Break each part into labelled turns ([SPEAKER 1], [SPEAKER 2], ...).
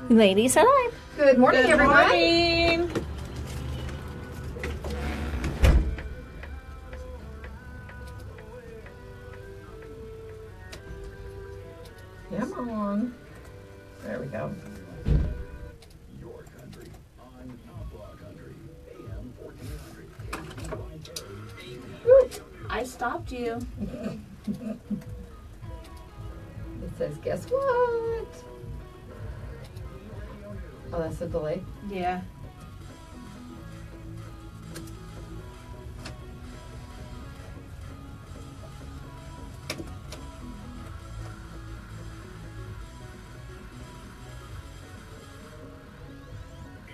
[SPEAKER 1] Ladies alive.
[SPEAKER 2] Good morning, everyone.
[SPEAKER 1] Morning.
[SPEAKER 2] Come on. There we go.
[SPEAKER 3] Your country on Outlaw Country, AM 1400.
[SPEAKER 1] I stopped you.
[SPEAKER 2] It says, guess what? Oh, that's a delay.
[SPEAKER 1] Yeah.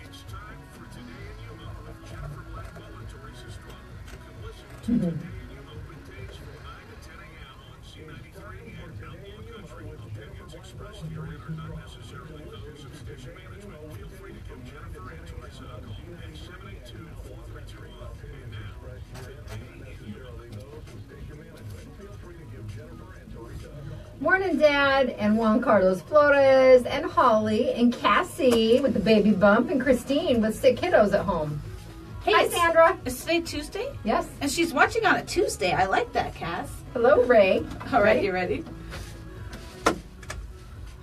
[SPEAKER 3] It's time for Today in Yuma with Jennifer Blackwell and Teresa Strong. You can listen to Today in Yuma weekdays from 9 to 10 a.m. on C93 and Outlaw Country. Opinions expressed herein are not necessarily those of station management. Feel free to give Jennifer and Teresa a call at 782-4331. And now, Today in Yuma.
[SPEAKER 2] Morning, Dad, and Juan Carlos Flores, and Holly, and Cassie with the baby bump, and Christine with sick kiddos at home.
[SPEAKER 1] Hey,
[SPEAKER 2] Hi, Sandra.
[SPEAKER 1] Is today Tuesday?
[SPEAKER 2] Yes.
[SPEAKER 1] And she's watching on a Tuesday. I like that, Cass.
[SPEAKER 2] Hello, Ray.
[SPEAKER 1] All right, you ready?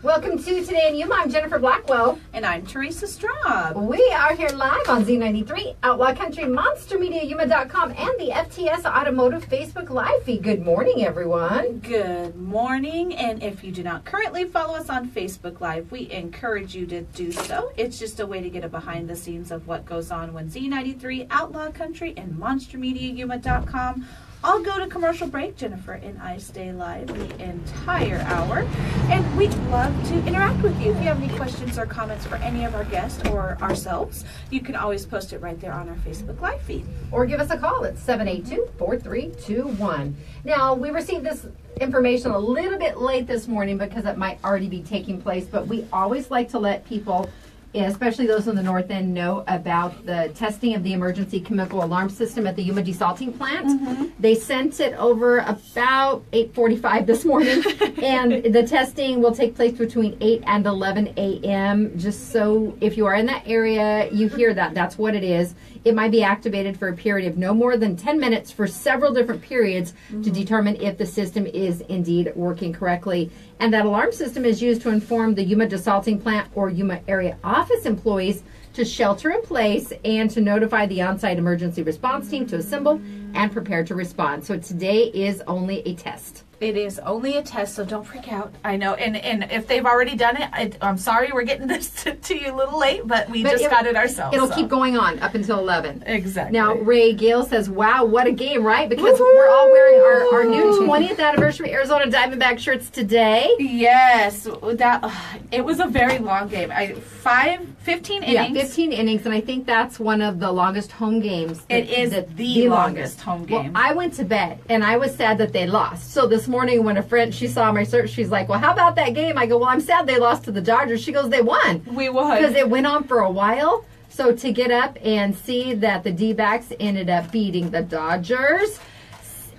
[SPEAKER 2] Welcome to Today in Yuma. I'm Jennifer Blackwell.
[SPEAKER 1] And I'm Teresa Straub.
[SPEAKER 2] We are here live on Z93, Outlaw Country, MonsterMediaYuma.com, and the FTS Automotive Facebook Live feed. Good morning, everyone.
[SPEAKER 1] Good morning. And if you do not currently follow us on Facebook Live, we encourage you to do so. It's just a way to get a behind the scenes of what goes on when Z93, Outlaw Country, and MonsterMediaYuma.com all go to commercial break. Jennifer and I stay live the entire hour, and we'd love to interact with you. If you have any questions or comments for any of our guests or ourselves, you can always post it right there on our Facebook Live feed.
[SPEAKER 2] Or give us a call at 782-4321. Now, we received this information a little bit late this morning because it might already be taking place, but we always like to let people, especially those in the north end, know about the testing of the emergency chemical alarm system at the Yuma desalting plant.
[SPEAKER 1] Mm-hmm.
[SPEAKER 2] They sent it over about 8:45 this morning, and the testing will take place between 8 and 11 a.m. Just so if you are in that area, you hear that. That's what it is. It might be activated for a period of no more than 10 minutes for several different periods to determine if the system is indeed working correctly. And that alarm system is used to inform the Yuma desalting plant or Yuma area office employees to shelter in place and to notify the on-site emergency response team to assemble and prepare to respond. So today is only a test.
[SPEAKER 1] It is only a test, so don't freak out. I know, and if they've already done it, I'm sorry we're getting this to you a little late, but we just got it ourselves.
[SPEAKER 2] It'll keep going on up until 11.
[SPEAKER 1] Exactly.
[SPEAKER 2] Now, Ray Gale says, wow, what a game, right? Because we're all wearing our new 20th anniversary Arizona Diamondback shirts today.
[SPEAKER 1] Yes, it was a very long game. 15 innings.
[SPEAKER 2] Yeah, 15 innings, and I think that's one of the longest home games.
[SPEAKER 1] It is the longest home game.
[SPEAKER 2] Well, I went to bed, and I was sad that they lost. So this morning when a friend, she saw my search, she's like, well, how about that game? I go, well, I'm sad they lost to the Dodgers. She goes, they won.
[SPEAKER 1] We won.
[SPEAKER 2] Because it went on for a while. So to get up and see that the D-backs ended up beating the Dodgers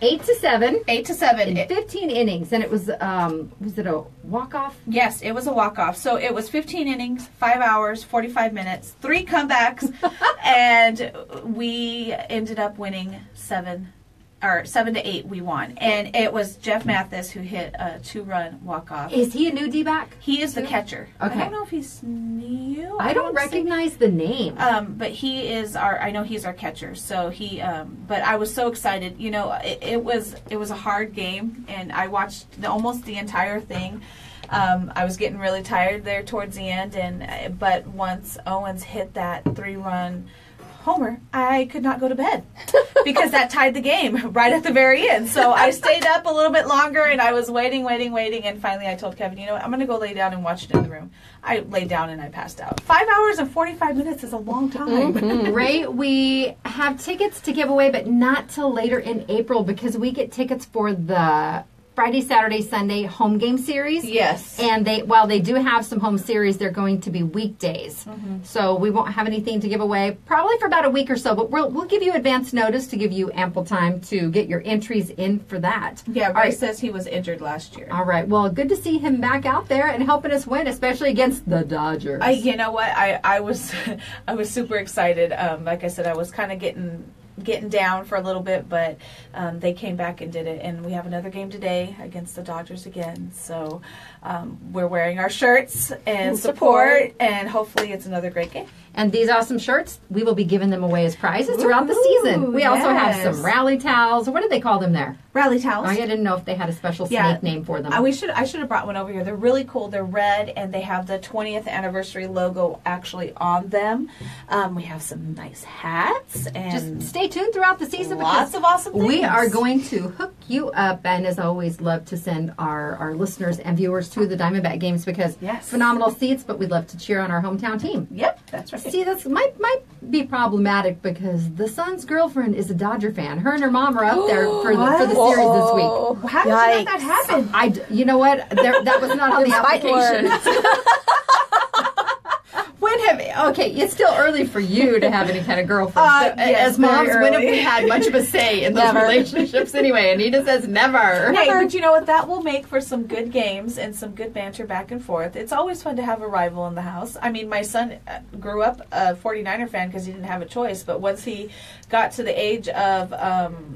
[SPEAKER 2] 8-7.
[SPEAKER 1] 8-7.
[SPEAKER 2] In 15 innings. And it was it a walk-off?
[SPEAKER 1] Yes, it was a walk-off. So it was 15 innings, 5 hours, 45 minutes, 3 comebacks, and we ended up winning 7-8 we won. And it was Jeff Mathis who hit a 2-run walk-off.
[SPEAKER 2] Is he a new D-back?
[SPEAKER 1] He is the catcher.
[SPEAKER 2] Okay.
[SPEAKER 1] I don't know if he's new.
[SPEAKER 2] I don't recognize the name.
[SPEAKER 1] But he is I know he's our catcher. So he, but I was so excited. You know, it was a hard game, and I watched almost the entire thing. I was getting really tired there towards the end, but once Owens hit that 3-run homer, I could not go to bed because that tied the game right at the very end. So I stayed up a little bit longer, and I was waiting, and finally I told Kevin, you know what, I'm going to go lay down and watch it in the room. I laid down and I passed out. 5 hours and 45 minutes is a long time.
[SPEAKER 2] Ray, we have tickets to give away, but not till later in April because we get tickets for the Friday, Saturday, Sunday home game series.
[SPEAKER 1] Yes.
[SPEAKER 2] And while they do have some home series, they're going to be weekdays. So we won't have anything to give away probably for about a week or so, but we'll give you advance notice to give you ample time to get your entries in for that.
[SPEAKER 1] Yeah,
[SPEAKER 2] All
[SPEAKER 1] Ray
[SPEAKER 2] right.
[SPEAKER 1] says he was injured last year.
[SPEAKER 2] All right. Well, good to see him back out there and helping us win, especially against the Dodgers.
[SPEAKER 1] You know what? I was I was super excited. Like I said, I was kind of getting down for a little bit, but they came back and did it. And we have another game today against the Dodgers again. So we're wearing our shirts and support, and hopefully it's another great game.
[SPEAKER 2] And these awesome shirts, we will be giving them away as prizes throughout the season. We also have
[SPEAKER 1] yes.
[SPEAKER 2] some rally towels. What do they call them there?
[SPEAKER 1] Rally towels.
[SPEAKER 2] I didn't know if they had a special snake
[SPEAKER 1] Yeah.
[SPEAKER 2] name for them.
[SPEAKER 1] I should have brought one over here. They're really cool. They're red, and they have the 20th anniversary logo actually on them. We have some nice hats, and
[SPEAKER 2] Just stay tuned throughout the season.
[SPEAKER 1] lots
[SPEAKER 2] because
[SPEAKER 1] of awesome things.
[SPEAKER 2] we are going to hook you up, and as always, love to send our listeners and viewers to the Diamondback games because
[SPEAKER 1] Yes.
[SPEAKER 2] phenomenal seats, but we'd love to cheer on our hometown team.
[SPEAKER 1] Yep, that's right.
[SPEAKER 2] See, this might be problematic because the son's girlfriend is a Dodger fan. Her and her mom are up there for the series this week.
[SPEAKER 1] How did you let that happen?
[SPEAKER 2] You know what? That was not on the
[SPEAKER 4] Might
[SPEAKER 2] application. Okay, it's still early for you to have any kind of girlfriend.
[SPEAKER 1] Yes,
[SPEAKER 2] as moms,
[SPEAKER 1] very
[SPEAKER 2] when have
[SPEAKER 1] early.
[SPEAKER 2] we had much of a say in those
[SPEAKER 4] Never.
[SPEAKER 2] relationships anyway? Anita says never.
[SPEAKER 1] Hey, but you know what? That will make for some good games and some good banter back and forth. It's always fun to have a rival in the house. I mean, my son grew up a 49er fan because he didn't have a choice. But once he got to the age of...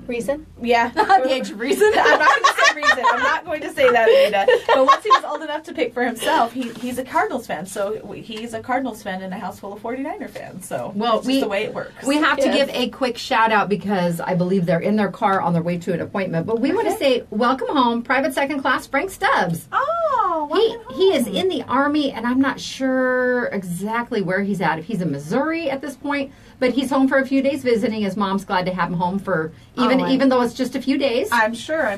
[SPEAKER 4] Reason?
[SPEAKER 1] yeah.
[SPEAKER 2] The age of reason.
[SPEAKER 1] I'm not going to say reason. I'm not going to say that, Anita. But once he was old enough to pick for himself, he's a Cardinals fan. So he's a Cardinals fan in a house full of 49er fans. So
[SPEAKER 2] Well,
[SPEAKER 1] it's just the way it works.
[SPEAKER 2] We have to
[SPEAKER 4] Yes.
[SPEAKER 2] give a quick shout out because I believe they're in their car on their way to an appointment. But we want to say welcome home, Private Second Class Frank Stubbs.
[SPEAKER 1] Oh,
[SPEAKER 2] He is in the Army, and I'm not sure exactly where he's at. If he's in Missouri at this point, but he's home for a few days visiting. His mom's glad to have him home for even though it's just a few days.
[SPEAKER 1] I'm sure.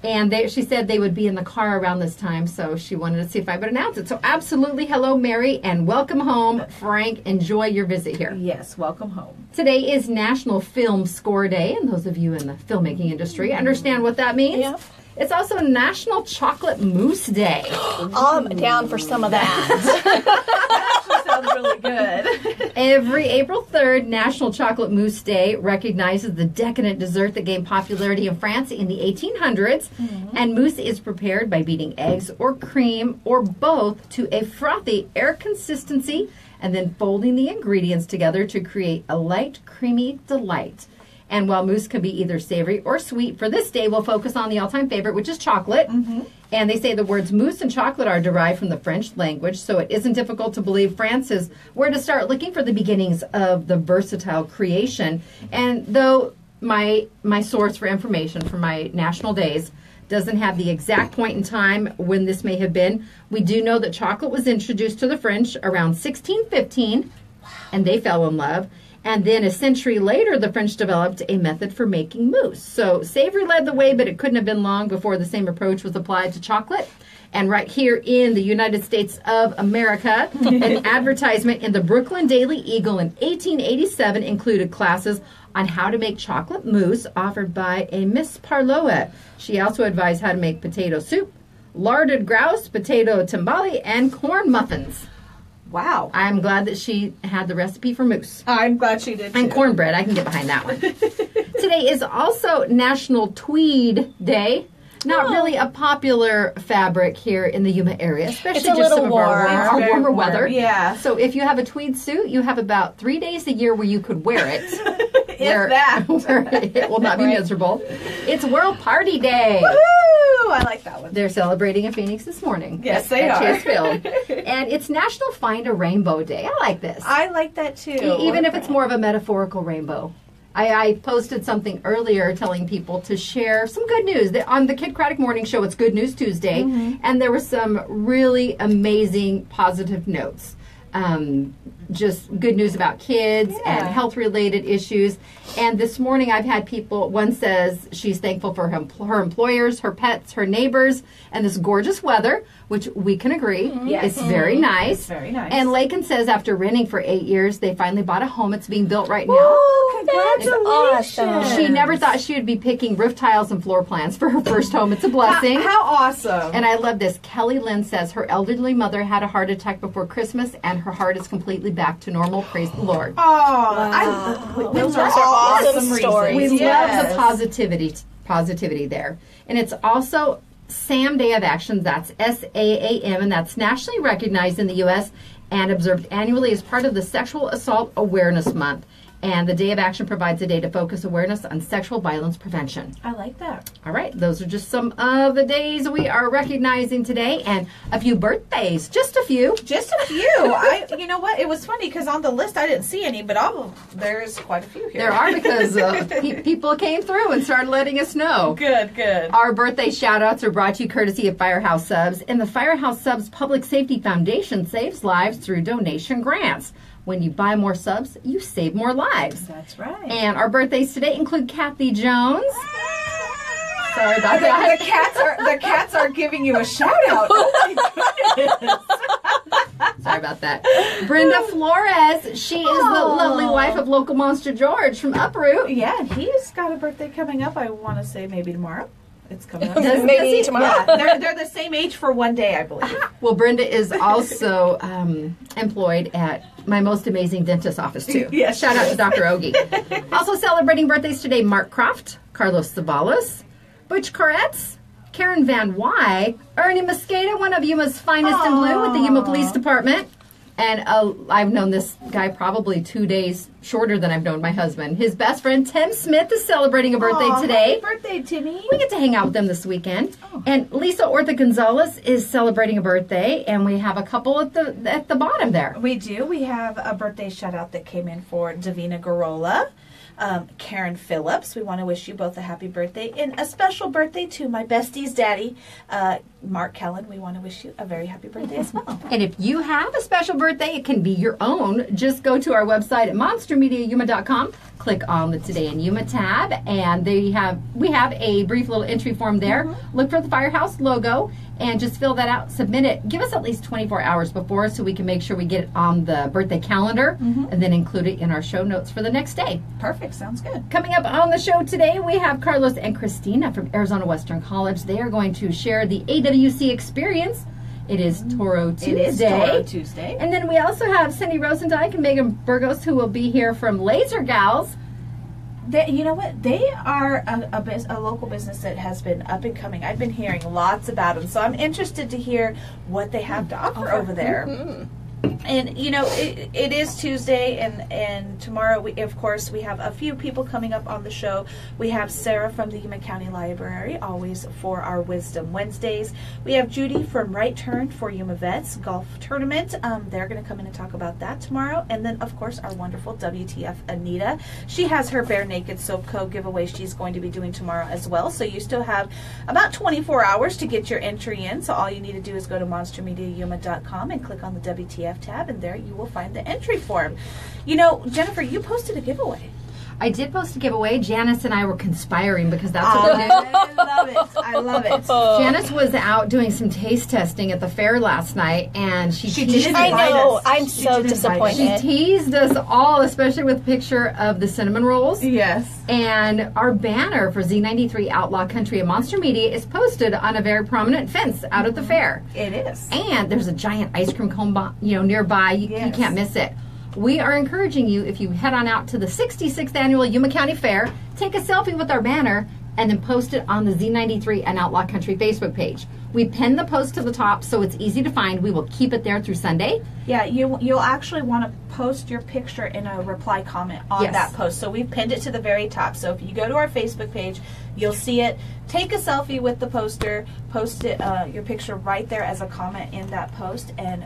[SPEAKER 2] And she said they would be in the car around this time, so she wanted to see if I would announce it. So absolutely, hello, Mary, and welcome home, Frank. Enjoy your visit here.
[SPEAKER 1] Yes, welcome home.
[SPEAKER 2] Today is National Film Score Day, and those of you in the filmmaking industry understand what that means.
[SPEAKER 4] Yeah.
[SPEAKER 2] It's also National Chocolate Mousse Day.
[SPEAKER 4] I'm down for some of that.
[SPEAKER 1] That sounds really good.
[SPEAKER 2] Every April 3rd, National Chocolate Mousse Day recognizes the decadent dessert that gained popularity in France in the 1800s. And mousse is prepared by beating eggs or cream or both to a frothy air consistency and then folding the ingredients together to create a light, creamy delight. And while mousse can be either savory or sweet, for this day we'll focus on the all-time favorite, which is chocolate. And they say the words mousse and chocolate are derived from the French language, so it isn't difficult to believe France is where to start looking for the beginnings of the versatile creation. And though my source for information for my national days doesn't have the exact point in time when this may have been, we do know that chocolate was introduced to the French around 1615, and they fell in love. And then a century later, the French developed a method for making mousse. So savory led the way, but it couldn't have been long before the same approach was applied to chocolate. And right here in the United States of America, an advertisement in the Brooklyn Daily Eagle in 1887 included classes on how to make chocolate mousse offered by a Miss Parloa. She also advised how to make potato soup, larded grouse, potato timbale, and corn muffins.
[SPEAKER 1] Wow.
[SPEAKER 2] I'm glad that she had the recipe for mousse.
[SPEAKER 1] I'm glad she did.
[SPEAKER 2] And
[SPEAKER 1] too.
[SPEAKER 2] cornbread, I can get behind that one. Today is also National Tweed Day. Not really a popular fabric here in the Yuma area, especially
[SPEAKER 4] It's a
[SPEAKER 2] just some
[SPEAKER 4] little
[SPEAKER 2] of our,
[SPEAKER 4] warm.
[SPEAKER 2] our
[SPEAKER 1] Very
[SPEAKER 2] warmer
[SPEAKER 1] warm,
[SPEAKER 2] weather.
[SPEAKER 1] yeah.
[SPEAKER 2] So if you have a tweed suit, you have about 3 days a year where you could wear it.
[SPEAKER 1] If that.
[SPEAKER 2] where it will not be
[SPEAKER 4] Right.
[SPEAKER 2] miserable. It's World Party Day.
[SPEAKER 1] Woo! I like that one.
[SPEAKER 2] They're celebrating in Phoenix this morning.
[SPEAKER 1] Yes,
[SPEAKER 2] at,
[SPEAKER 1] they
[SPEAKER 2] at
[SPEAKER 1] are.
[SPEAKER 2] Chase Field. And it's National Find a Rainbow Day. I like this.
[SPEAKER 1] I like that too.
[SPEAKER 2] Even if it's more of a metaphorical rainbow. I posted something earlier telling people to share some good news. On the Kid Craddock Morning Show, it's Good News Tuesday, and there were some really amazing positive notes. Just good news about kids and health-related issues. And this morning I've had people, one says she's thankful for her employers, her pets, her neighbors, and this gorgeous weather. which we can agree.
[SPEAKER 1] Yes.
[SPEAKER 2] It's very nice.
[SPEAKER 1] It's very nice.
[SPEAKER 2] And Lakin says after renting for 8 years, they finally bought a home. It's being built right now.
[SPEAKER 1] Oh,
[SPEAKER 4] That's awesome.
[SPEAKER 2] She never thought she would be picking roof tiles and floor plans for her first home. It's a blessing.
[SPEAKER 1] How awesome.
[SPEAKER 2] And I love this. Kelly Lynn says her elderly mother had a heart attack before Christmas, and her heart is completely back to normal. Praise the Lord.
[SPEAKER 1] Those are
[SPEAKER 4] are awesome
[SPEAKER 1] awesome
[SPEAKER 4] stories.
[SPEAKER 2] We
[SPEAKER 1] reasons. Yes.
[SPEAKER 2] love the positivity there. And it's also SAM Day of Action. That's SAAM, and that's nationally recognized in the U.S. and observed annually as part of the Sexual Assault Awareness Month. And the Day of Action provides a day to focus awareness on sexual violence prevention.
[SPEAKER 1] I like that.
[SPEAKER 2] All right, those are just some of the days we are recognizing today, and a few birthdays, just a few.
[SPEAKER 1] Just a few. You know what? It was funny because on the list I didn't see any, but there's quite a few here.
[SPEAKER 2] There are because people came through and started letting us know.
[SPEAKER 1] Good.
[SPEAKER 2] Our birthday shout-outs are brought to you courtesy of Firehouse Subs, and the Firehouse Subs Public Safety Foundation saves lives through donation grants. When you buy more subs, you save more lives.
[SPEAKER 1] That's right.
[SPEAKER 2] And our birthdays today include Kathy Jones. Sorry about that.
[SPEAKER 1] The cats are giving you a shout out. Oh my goodness.
[SPEAKER 2] Sorry about that. Brenda Flores. She is the lovely wife of local monster George from Uproot.
[SPEAKER 1] Yeah, he's got a birthday coming up. I want to say maybe tomorrow. It's coming up.
[SPEAKER 4] Maybe tomorrow.
[SPEAKER 1] Yeah, they're the same age for one day, I believe.
[SPEAKER 2] Well, Brenda is also employed at my most amazing dentist office, too.
[SPEAKER 1] Yes.
[SPEAKER 2] Shout out to Dr. Ogie. Also celebrating birthdays today, Mark Croft, Carlos Zabalos, Butch Koretz, Karen Van Wy, Ernie Mosqueda, one of Yuma's finest in blue with the Yuma Police Department. And I've known this guy probably 2 days shorter than I've known my husband. His best friend, Tim Smith, is celebrating a birthday today.
[SPEAKER 1] Happy birthday, Timmy.
[SPEAKER 2] We get to hang out with them this weekend. And Lisa Ortha Gonzalez is celebrating a birthday, and we have a couple at the bottom there.
[SPEAKER 1] We do. We have a birthday shout out that came in for Davina Garola. Karen Phillips, we want to wish you both a happy birthday. And a special birthday to my bestie's daddy, Mark Kellen. We want to wish you a very happy birthday as well.
[SPEAKER 2] And if you have a special birthday, it can be your own. Just go to our website at monstermediayuma.com, click on the Today in Yuma tab, and we have a brief little entry form there. Look for the Firehouse logo and just fill that out, submit it. Give us at least 24 hours before so we can make sure we get it on the birthday calendar and then include it in our show notes for the next day.
[SPEAKER 1] Perfect. Sounds good.
[SPEAKER 2] Coming up on the show today, we have Carlos and Christina from Arizona Western College. They are going to share the AWC experience. It is Toro Tuesday.
[SPEAKER 1] It is Toro Tuesday.
[SPEAKER 2] And then we also have Cindy Rosendyke and Megan Burgos, who will be here from Laser Gals.
[SPEAKER 1] You know what? They are a local business that has been up and coming. I've been hearing lots about them, so I'm interested to hear what they have to offer over there. And, you know, it is Tuesday, and tomorrow, of course, we have a few people coming up on the show. We have Sarah from the Yuma County Library, always for our Wisdom Wednesdays. We have Judy from Right Turn for Yuma Vets Golf Tournament. They're going to come in and talk about that tomorrow. And then, of course, our wonderful WTF Anita. She has her Bare Naked Soap Co. giveaway she's going to be doing tomorrow as well. So you still have about 24 hours to get your entry in. So all you need to do is go to monstermediayuma.com and click on the WTF tab, and there you will find the entry form. You know, Jennifer, you posted a giveaway.
[SPEAKER 2] I did post a giveaway. Janice and I were conspiring because that's what we do.
[SPEAKER 1] I love it.
[SPEAKER 2] Janice was out doing some taste testing at the fair last night, and she teased
[SPEAKER 4] I know.
[SPEAKER 1] us.
[SPEAKER 4] I'm
[SPEAKER 1] She
[SPEAKER 4] so
[SPEAKER 1] did invite us.
[SPEAKER 2] She
[SPEAKER 4] disappointed.
[SPEAKER 2] teased us all, especially with a picture of the cinnamon rolls.
[SPEAKER 1] Yes.
[SPEAKER 2] And our banner for Z93 Outlaw Country and Monster Media is posted on a very prominent fence out at the fair.
[SPEAKER 1] It is.
[SPEAKER 2] And there's a giant ice cream cone, nearby. You
[SPEAKER 1] Yes.
[SPEAKER 2] can't miss it. We are encouraging you, if you head on out to the 66th Annual Yuma County Fair, take a selfie with our banner, and then post it on the Z93 and Outlaw Country Facebook page. We pin the post to the top so it's easy to find. We will keep it there through Sunday.
[SPEAKER 1] Yeah, you'll actually want to post your picture in a reply comment on
[SPEAKER 2] Yes.
[SPEAKER 1] that post. So we've pinned it to the very top. So if you go to our Facebook page, you'll see it. Take a selfie with the poster, post it your picture right there as a comment in that post, and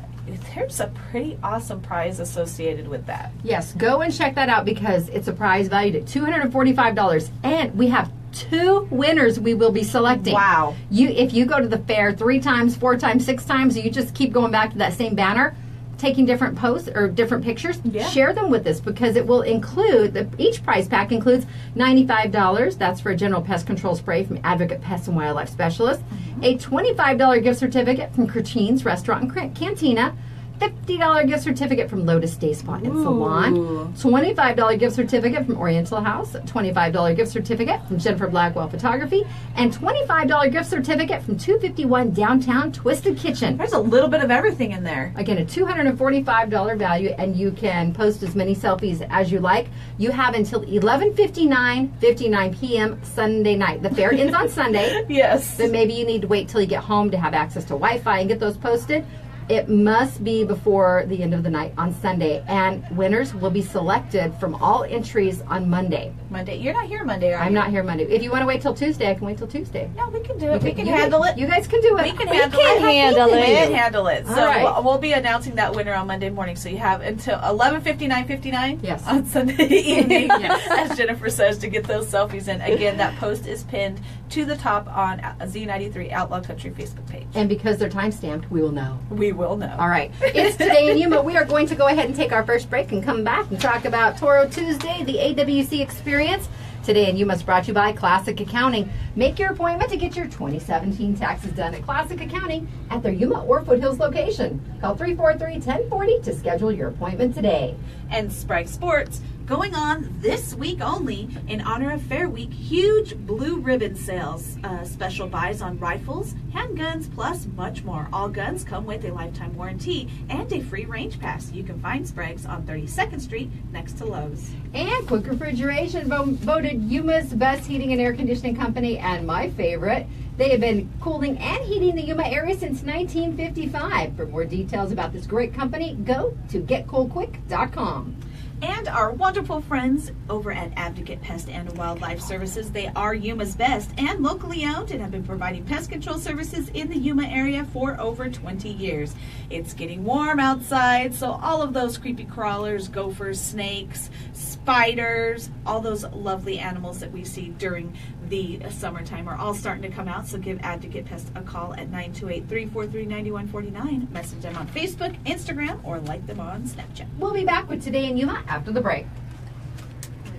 [SPEAKER 1] there's a pretty awesome prize associated with that.
[SPEAKER 2] Yes, go and check that out because it's a prize valued at $245. And we have 2 winners we will be selecting.
[SPEAKER 1] Wow.
[SPEAKER 2] If you go to the fair 3 times, 4 times, 6 times, you just keep going back to that same banner, taking different posts or different pictures,
[SPEAKER 1] Yeah.
[SPEAKER 2] share them with us because it will include, each prize pack includes $95. That's for a general pest control spray from Advocate Pest and Wildlife Specialist. A $25 gift certificate from Kertine's Restaurant and Cantina. $50 gift certificate from Lotus Day Spa and Salon. $25 gift certificate from Oriental House. $25 gift certificate from Jennifer Blackwell Photography. And $25 gift certificate from 251 Downtown Twisted Kitchen.
[SPEAKER 1] There's a little bit of everything in there.
[SPEAKER 2] Again, a $245 value, and you can post as many selfies as you like. You have until 11:59 p.m. Sunday night. The fair ends on Sunday.
[SPEAKER 1] Yes.
[SPEAKER 2] But maybe you need to wait till you get home to have access to Wi-Fi and get those posted. It must be before the end of the night on Sunday, and winners will be selected from all entries on Monday.
[SPEAKER 1] Monday. You're not here Monday, are you?
[SPEAKER 2] I'm not here Monday. If you want to wait till Tuesday, I can wait till Tuesday.
[SPEAKER 1] No, we can do it. We can
[SPEAKER 2] You-
[SPEAKER 1] handle it.
[SPEAKER 2] You guys can do it.
[SPEAKER 1] We can
[SPEAKER 4] We
[SPEAKER 1] handle
[SPEAKER 4] can
[SPEAKER 1] it.
[SPEAKER 4] handle
[SPEAKER 1] We
[SPEAKER 4] it.
[SPEAKER 1] can handle it. So
[SPEAKER 2] All right.
[SPEAKER 1] we'll be announcing that winner on Monday morning. So you have until 11:59
[SPEAKER 2] Yes.
[SPEAKER 1] on Sunday evening, as Jennifer says, to get those selfies in. Again, that post is pinned to the top on Z93 Outlaw Country Facebook page.
[SPEAKER 2] And because they're time stamped, we will know.
[SPEAKER 1] We will know.
[SPEAKER 2] All right. It's Today in Yuma. We are going to go ahead and take our first break and come back and talk about Toro Tuesday, the AWC experience. Today in Yuma is brought to you by Classic Accounting. Make your appointment to get your 2017 taxes done at Classic Accounting at their Yuma or Foothills location. Call 343-1040 to schedule your appointment today.
[SPEAKER 1] And Sprague Sports, going on this week only in honor of Fair Week, huge blue ribbon sales, special buys on rifles, handguns, plus much more. All guns come with a lifetime warranty and a free range pass. You can find Sprague's on 32nd Street next to Lowe's.
[SPEAKER 2] And Quick Refrigeration voted Yuma's best heating and air conditioning company and my favorite. They have been cooling and heating the Yuma area since 1955. For more details about this great company, go to getcoolquick.com.
[SPEAKER 1] And our wonderful friends over at Advocate Pest and Wildlife Services. They are Yuma's best and locally owned and have been providing pest control services in the Yuma area for over 20 years. It's getting warm outside, so all of those creepy crawlers, gophers, snakes, spiders, all those lovely animals that we see during the summertime are all starting to come out. So give Advocate Pest a call at 928-343-9149. Message them on Facebook, Instagram, or like them on Snapchat.
[SPEAKER 2] We'll be back with Today in Yuma after the break.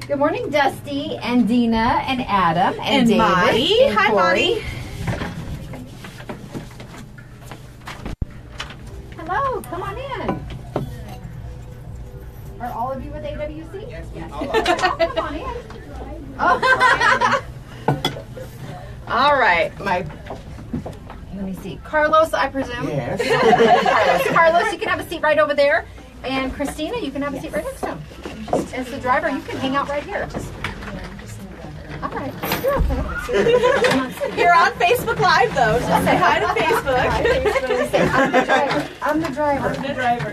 [SPEAKER 2] Good morning, Dusty and Dina and Adam and David.
[SPEAKER 1] Marty.
[SPEAKER 2] And
[SPEAKER 1] Hi,
[SPEAKER 2] Corey.
[SPEAKER 1] Marty.
[SPEAKER 2] Hello, come on in. Are all of you with AWC?
[SPEAKER 5] Yes, we
[SPEAKER 2] yes.
[SPEAKER 5] all are.
[SPEAKER 2] Come on in. Oh. All right, let me see. Carlos, I presume.
[SPEAKER 5] Yes.
[SPEAKER 2] Carlos, you can have a seat right over there. And Christina, you can have a seat right next to him. As the driver, you can hang out right here. All right. You're okay.
[SPEAKER 1] You're on Facebook Live, though. Just say hi to Facebook.
[SPEAKER 2] I'm the driver.
[SPEAKER 1] I'm the driver.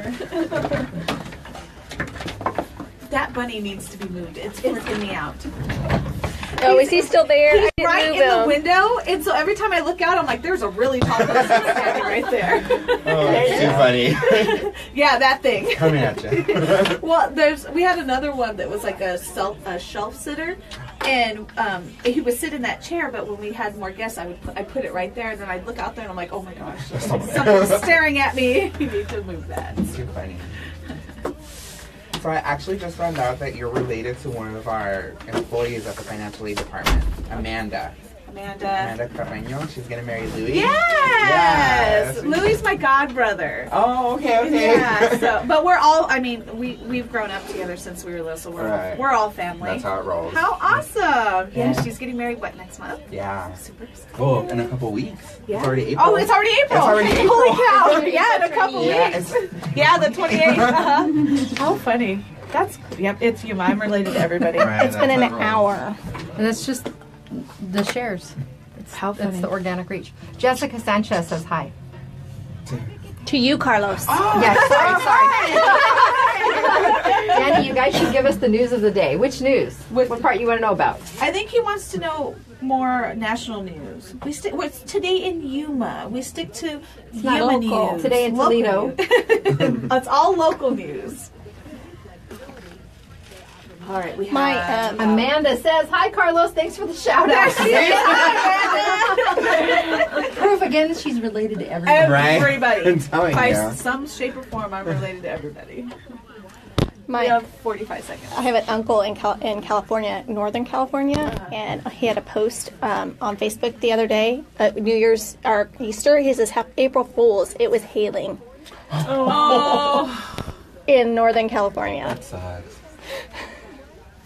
[SPEAKER 1] That bunny needs to be moved. It's freaking me out.
[SPEAKER 4] Oh, is he still there? I
[SPEAKER 1] He's
[SPEAKER 4] didn't
[SPEAKER 1] right
[SPEAKER 4] move
[SPEAKER 1] in the
[SPEAKER 4] him.
[SPEAKER 1] window, and so every time I look out, I'm like, there's a really tall person standing right there.
[SPEAKER 5] Oh, that's too funny.
[SPEAKER 1] Yeah, that thing.
[SPEAKER 5] Coming at you.
[SPEAKER 1] Well, we had another one that was like a shelf sitter, and he would sit in that chair. But when we had more guests, I put it right there, and then I'd look out there, and I'm like, oh my gosh, something's staring at me. You need to move that.
[SPEAKER 5] It's too funny. So I actually just found out that you're related to one of our employees at the financial aid department, Amanda. Amanda Carreño. She's gonna marry Louis.
[SPEAKER 1] Yes!
[SPEAKER 5] Yes.
[SPEAKER 1] Louis' my god brother.
[SPEAKER 5] Oh, okay.
[SPEAKER 1] Yeah, so, but we're all, I mean, we've grown up together since we were little, so we're all family.
[SPEAKER 5] That's how it rolls.
[SPEAKER 1] How awesome! Yeah,
[SPEAKER 5] Yeah.
[SPEAKER 1] she's getting married, what, next month?
[SPEAKER 5] Yeah.
[SPEAKER 1] Super excited.
[SPEAKER 5] Oh, in a couple weeks.
[SPEAKER 1] Yeah.
[SPEAKER 5] It's already April.
[SPEAKER 1] Oh, it's already April!
[SPEAKER 5] It's already April.
[SPEAKER 1] Holy cow! Yeah, in a couple
[SPEAKER 5] Yeah,
[SPEAKER 1] weeks. Yeah, the 28th. How funny. It's Yuma. I'm related to everybody.
[SPEAKER 5] Right,
[SPEAKER 4] It's been an
[SPEAKER 5] that's how it rolls.
[SPEAKER 4] hour.
[SPEAKER 2] And it's just the shares.
[SPEAKER 1] How
[SPEAKER 2] That's the organic reach. Jessica Sanchez says hi.
[SPEAKER 4] To you, Carlos.
[SPEAKER 2] Yeah, sorry. Danny, you guys should give us the news of the day. Which news? What part you want to know about?
[SPEAKER 1] I think he wants to know more national news. What's today in Yuma? We stick to
[SPEAKER 4] not
[SPEAKER 1] Yuma
[SPEAKER 4] local.
[SPEAKER 1] news.
[SPEAKER 2] Today in
[SPEAKER 1] Local
[SPEAKER 2] Toledo.
[SPEAKER 1] news. It's all local news. All right, we
[SPEAKER 4] My,
[SPEAKER 1] have
[SPEAKER 2] Amanda says, "Hi, Carlos. Thanks for the shout out." Proof again, she's related to everybody.
[SPEAKER 5] Right?
[SPEAKER 1] everybody.
[SPEAKER 5] I'm telling
[SPEAKER 1] By
[SPEAKER 5] you.
[SPEAKER 1] some shape or form, I'm related to everybody. We
[SPEAKER 4] My,
[SPEAKER 1] have 45 seconds.
[SPEAKER 4] I have an uncle in California, Northern California, and he had a post on Facebook the other day, New Year's or Easter. He says, "April Fools." It was hailing
[SPEAKER 1] Oh,
[SPEAKER 4] in Northern California.
[SPEAKER 5] That sucks.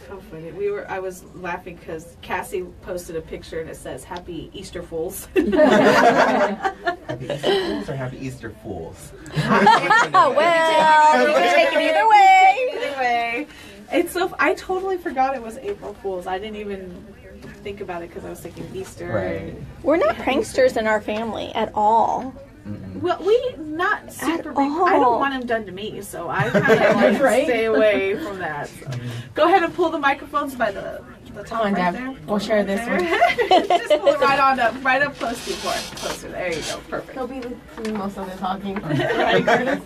[SPEAKER 1] how funny! I was laughing because Cassie posted a picture and it says "Happy Easter Fools."
[SPEAKER 5] Happy Easter Fools or Happy Easter Fools?
[SPEAKER 4] Oh, well, you can take it either way.
[SPEAKER 1] Anyway, it's so. I totally forgot it was April Fools. I didn't even think about it because I was thinking Easter.
[SPEAKER 5] Right.
[SPEAKER 4] We're not pranksters in our family at all.
[SPEAKER 1] Well, we not super big.
[SPEAKER 4] all.
[SPEAKER 1] I don't want them done to me, so I kind of like
[SPEAKER 2] Right.
[SPEAKER 1] stay away from that. So. Go ahead and pull the microphones by the top
[SPEAKER 6] on,
[SPEAKER 1] right
[SPEAKER 6] Deb.
[SPEAKER 1] there.
[SPEAKER 6] We'll share this
[SPEAKER 1] one. Just pull it right on up, right up close to you. Closer. There you go. Perfect.
[SPEAKER 6] He'll be doing most of the talking.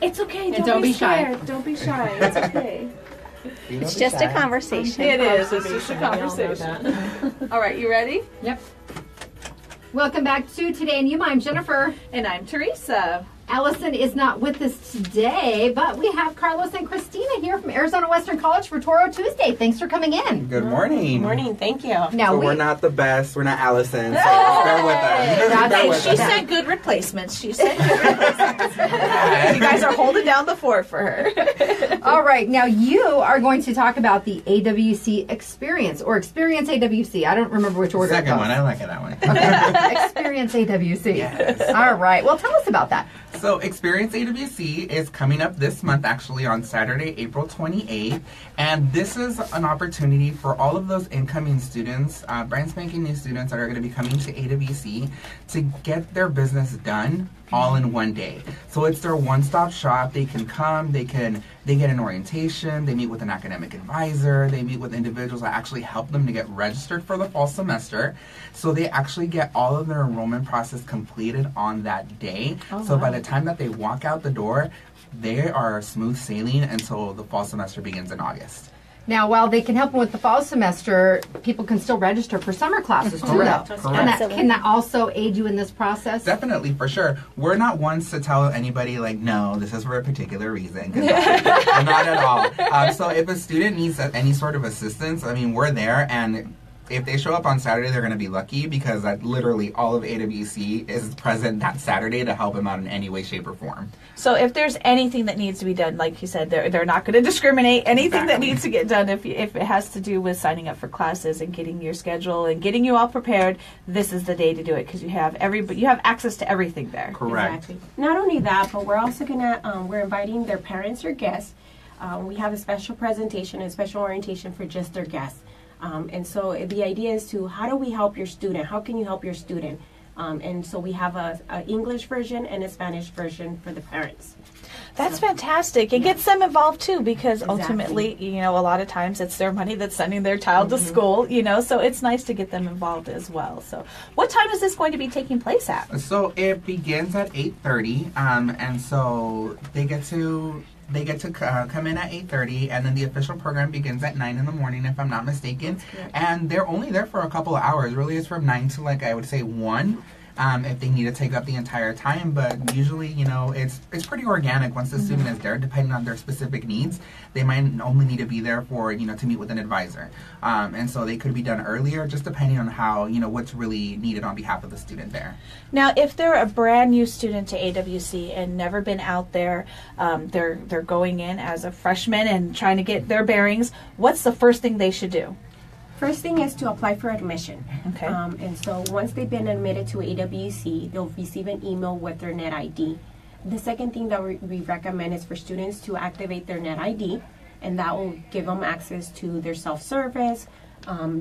[SPEAKER 1] It's okay.
[SPEAKER 6] And don't be shy.
[SPEAKER 1] scared. Don't be shy. It's okay.
[SPEAKER 4] It's just a conversation.
[SPEAKER 1] It is. It's just a conversation. All right, you ready?
[SPEAKER 2] Yep. Welcome back to Today in Yuma. I'm Jennifer.
[SPEAKER 1] And I'm Teresa.
[SPEAKER 2] Allison is not with us today, but we have Carlos and Christina here from Arizona Western College for Toro Tuesday. Thanks for coming in.
[SPEAKER 5] Good morning.
[SPEAKER 6] Morning, thank you.
[SPEAKER 2] Now
[SPEAKER 5] So we're not the best. We're not Allison. So bear with us. Bear with
[SPEAKER 1] She
[SPEAKER 5] us.
[SPEAKER 1] said good replacements. She said good replacements. You guys are holding down the fort for her.
[SPEAKER 2] All right, now you are going to talk about the AWC experience or Experience AWC. I don't remember which order.
[SPEAKER 5] Second
[SPEAKER 2] it
[SPEAKER 5] one.
[SPEAKER 2] goes.
[SPEAKER 5] I like it that one.
[SPEAKER 2] Okay. Experience AWC.
[SPEAKER 5] Yes.
[SPEAKER 2] All right. Well, tell us about that.
[SPEAKER 5] So Experience AWC is coming up this month, actually on Saturday, April 28th. And this is an opportunity for all of those incoming students, brand spanking new students that are going to be coming to AWC to get their business done all in one day. So it's their one-stop shop. They can come, they get an orientation, they meet with an academic advisor, they meet with individuals that actually help them to get registered for the fall semester. So they actually get all of their enrollment process completed on that day. So by the time that they walk out the door, they are smooth sailing until the fall semester begins in August.
[SPEAKER 2] Now, while they can help them with the fall semester, people can still register for summer classes too,
[SPEAKER 5] Correct,
[SPEAKER 2] though.
[SPEAKER 5] correct.
[SPEAKER 2] And
[SPEAKER 4] Absolutely.
[SPEAKER 2] can that also aid you in this process?
[SPEAKER 5] Definitely, for sure. We're not ones to tell anybody, like, no, this is for a particular reason. 'Cause not at all. So if a student needs any sort of assistance, I mean, we're there. And if they show up on Saturday, they're going to be lucky because literally all of AWC is present that Saturday to help them out in any way, shape, or form.
[SPEAKER 1] So if there's anything that needs to be done, like you said, they're not going to discriminate. Anything that
[SPEAKER 5] Exactly.
[SPEAKER 1] needs to get done, if it has to do with signing up for classes and getting your schedule and getting you all prepared, this is the day to do it because you have access to everything there.
[SPEAKER 5] Correct.
[SPEAKER 6] Exactly. Not only that, but we're also gonna we're inviting their parents or guests. We have a special presentation and special orientation for just their guests. And so the idea is how do we help your student? How can you help your student? And so we have a English version and a Spanish version for the parents.
[SPEAKER 1] That's fantastic. It gets them involved too because
[SPEAKER 6] Exactly.
[SPEAKER 1] ultimately, a lot of times it's their money that's sending their child to school, so it's nice to get them involved as well. So what time is this going to be taking place at?
[SPEAKER 5] So it begins at 8:30, and so they get to come in at 8:30, and then the official program begins at 9 in the morning, if I'm not mistaken. And they're only there for a couple of hours. Really, it's from 9 to I would say 1. If they need to take up the entire time, but usually, it's pretty organic once the student is there, depending on their specific needs. They might only need to be there for, to meet with an advisor. And so they could be done earlier, just depending on how, what's really needed on behalf of the student there.
[SPEAKER 1] Now, if they're a brand new student to AWC and never been out there, they're going in as a freshman and trying to get their bearings, what's the first thing they should do?
[SPEAKER 6] First thing is to apply for admission.
[SPEAKER 1] Okay.
[SPEAKER 6] And so once they've been admitted to AWC, they'll receive an email with their net ID. The second thing that we recommend is for students to activate their net ID, and that will give them access to their self-service,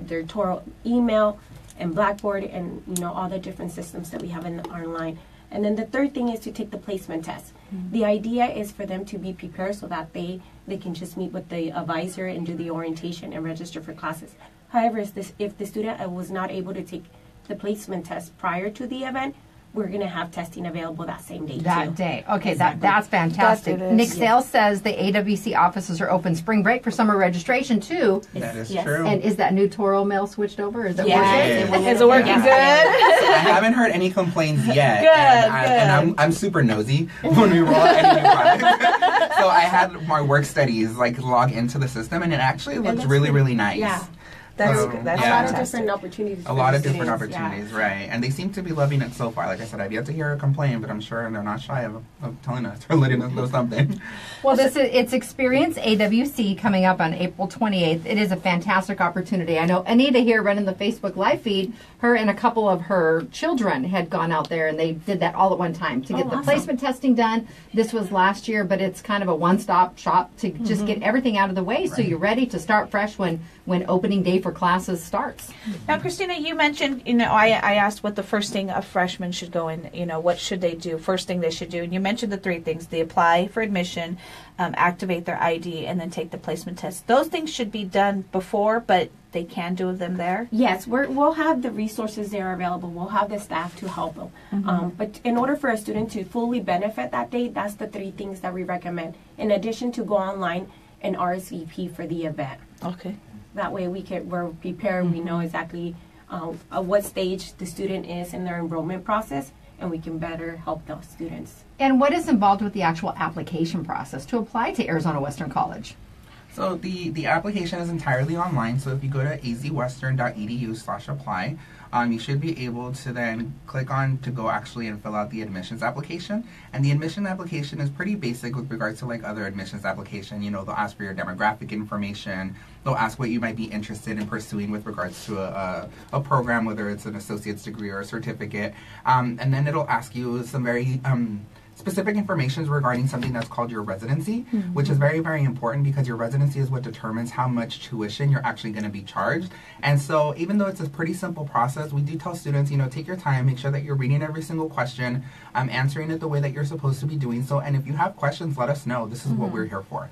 [SPEAKER 6] their Toro email, and Blackboard, and all the different systems that we have online. And then the third thing is to take the placement test. The idea is for them to be prepared so that they can just meet with the advisor and do the orientation and register for classes. However, if the student was not able to take the placement test prior to the event, we're going to have testing available that same day
[SPEAKER 2] That
[SPEAKER 6] too.
[SPEAKER 2] day. Okay,
[SPEAKER 6] Exactly.
[SPEAKER 2] that's fantastic.
[SPEAKER 1] That it is.
[SPEAKER 2] Nick Sales says the AWC offices are open spring break for summer registration too.
[SPEAKER 5] That is
[SPEAKER 6] Yes.
[SPEAKER 5] true.
[SPEAKER 2] And is that new Toro mail switched over? Is it
[SPEAKER 6] Yes.
[SPEAKER 2] working?
[SPEAKER 5] Yes.
[SPEAKER 1] Is it working
[SPEAKER 5] Yeah.
[SPEAKER 1] good?
[SPEAKER 5] I haven't heard any complaints yet.
[SPEAKER 1] Good,
[SPEAKER 5] And I'm super nosy when we roll out any new products. So I had my work studies like log into the system, and it actually looked
[SPEAKER 6] looks
[SPEAKER 5] really,
[SPEAKER 6] good.
[SPEAKER 5] really nice.
[SPEAKER 6] Yeah.
[SPEAKER 1] That's
[SPEAKER 5] So,
[SPEAKER 1] good. That's
[SPEAKER 6] A lot of
[SPEAKER 1] fantastic.
[SPEAKER 6] different opportunities.
[SPEAKER 5] A
[SPEAKER 6] for
[SPEAKER 5] lot
[SPEAKER 6] the
[SPEAKER 5] of different
[SPEAKER 6] students, yeah.
[SPEAKER 5] opportunities, right? And they seem to be loving it so far. Like I said, I've yet to hear a complaint, but I'm sure they're not shy of telling us or letting us know something.
[SPEAKER 2] Well, it's Experience AWC coming up on April 28th. It is a fantastic opportunity. I know Anita here running the Facebook live feed, her and a couple of her children had gone out there and they did that all at one time to get the
[SPEAKER 6] awesome.
[SPEAKER 2] placement testing done. This was last year, but it's kind of a one-stop shop to just get everything out of the way so you're ready to start fresh when opening day for classes starts.
[SPEAKER 1] Now, Christina, you mentioned, I asked what the first thing a freshman should go in, what should they do, first thing they should do. And you mentioned the three things: they apply for admission, activate their ID, and then take the placement test. Those things should be done before, but they can do them there.
[SPEAKER 6] Yes, we'll have the resources there available. We'll have the staff to help them. But in order for a student to fully benefit that day, that's the three things that we recommend. In addition to go online and RSVP for the event.
[SPEAKER 1] Okay.
[SPEAKER 6] That way we're prepared. We know exactly at what stage the student is in their enrollment process, and we can better help those students.
[SPEAKER 2] And what is involved with the actual application process to apply to Arizona Western College?
[SPEAKER 5] So the application is entirely online. So if you go to azwestern.edu/apply, you should be able to then click on to go actually and fill out the admissions application. And the admission application is pretty basic with regards to like other admissions application. They'll ask for your demographic information. They'll ask what you might be interested in pursuing with regards to a program, whether it's an associate's degree or a certificate. And then it'll ask you some very specific information regarding something that's called your residency, which is very, very important because your residency is what determines how much tuition you're actually going to be charged. And so even though it's a pretty simple process, we do tell students, take your time, make sure that you're reading every single question, answering it the way that you're supposed to be doing so. And if you have questions, let us know. This is what we're here for.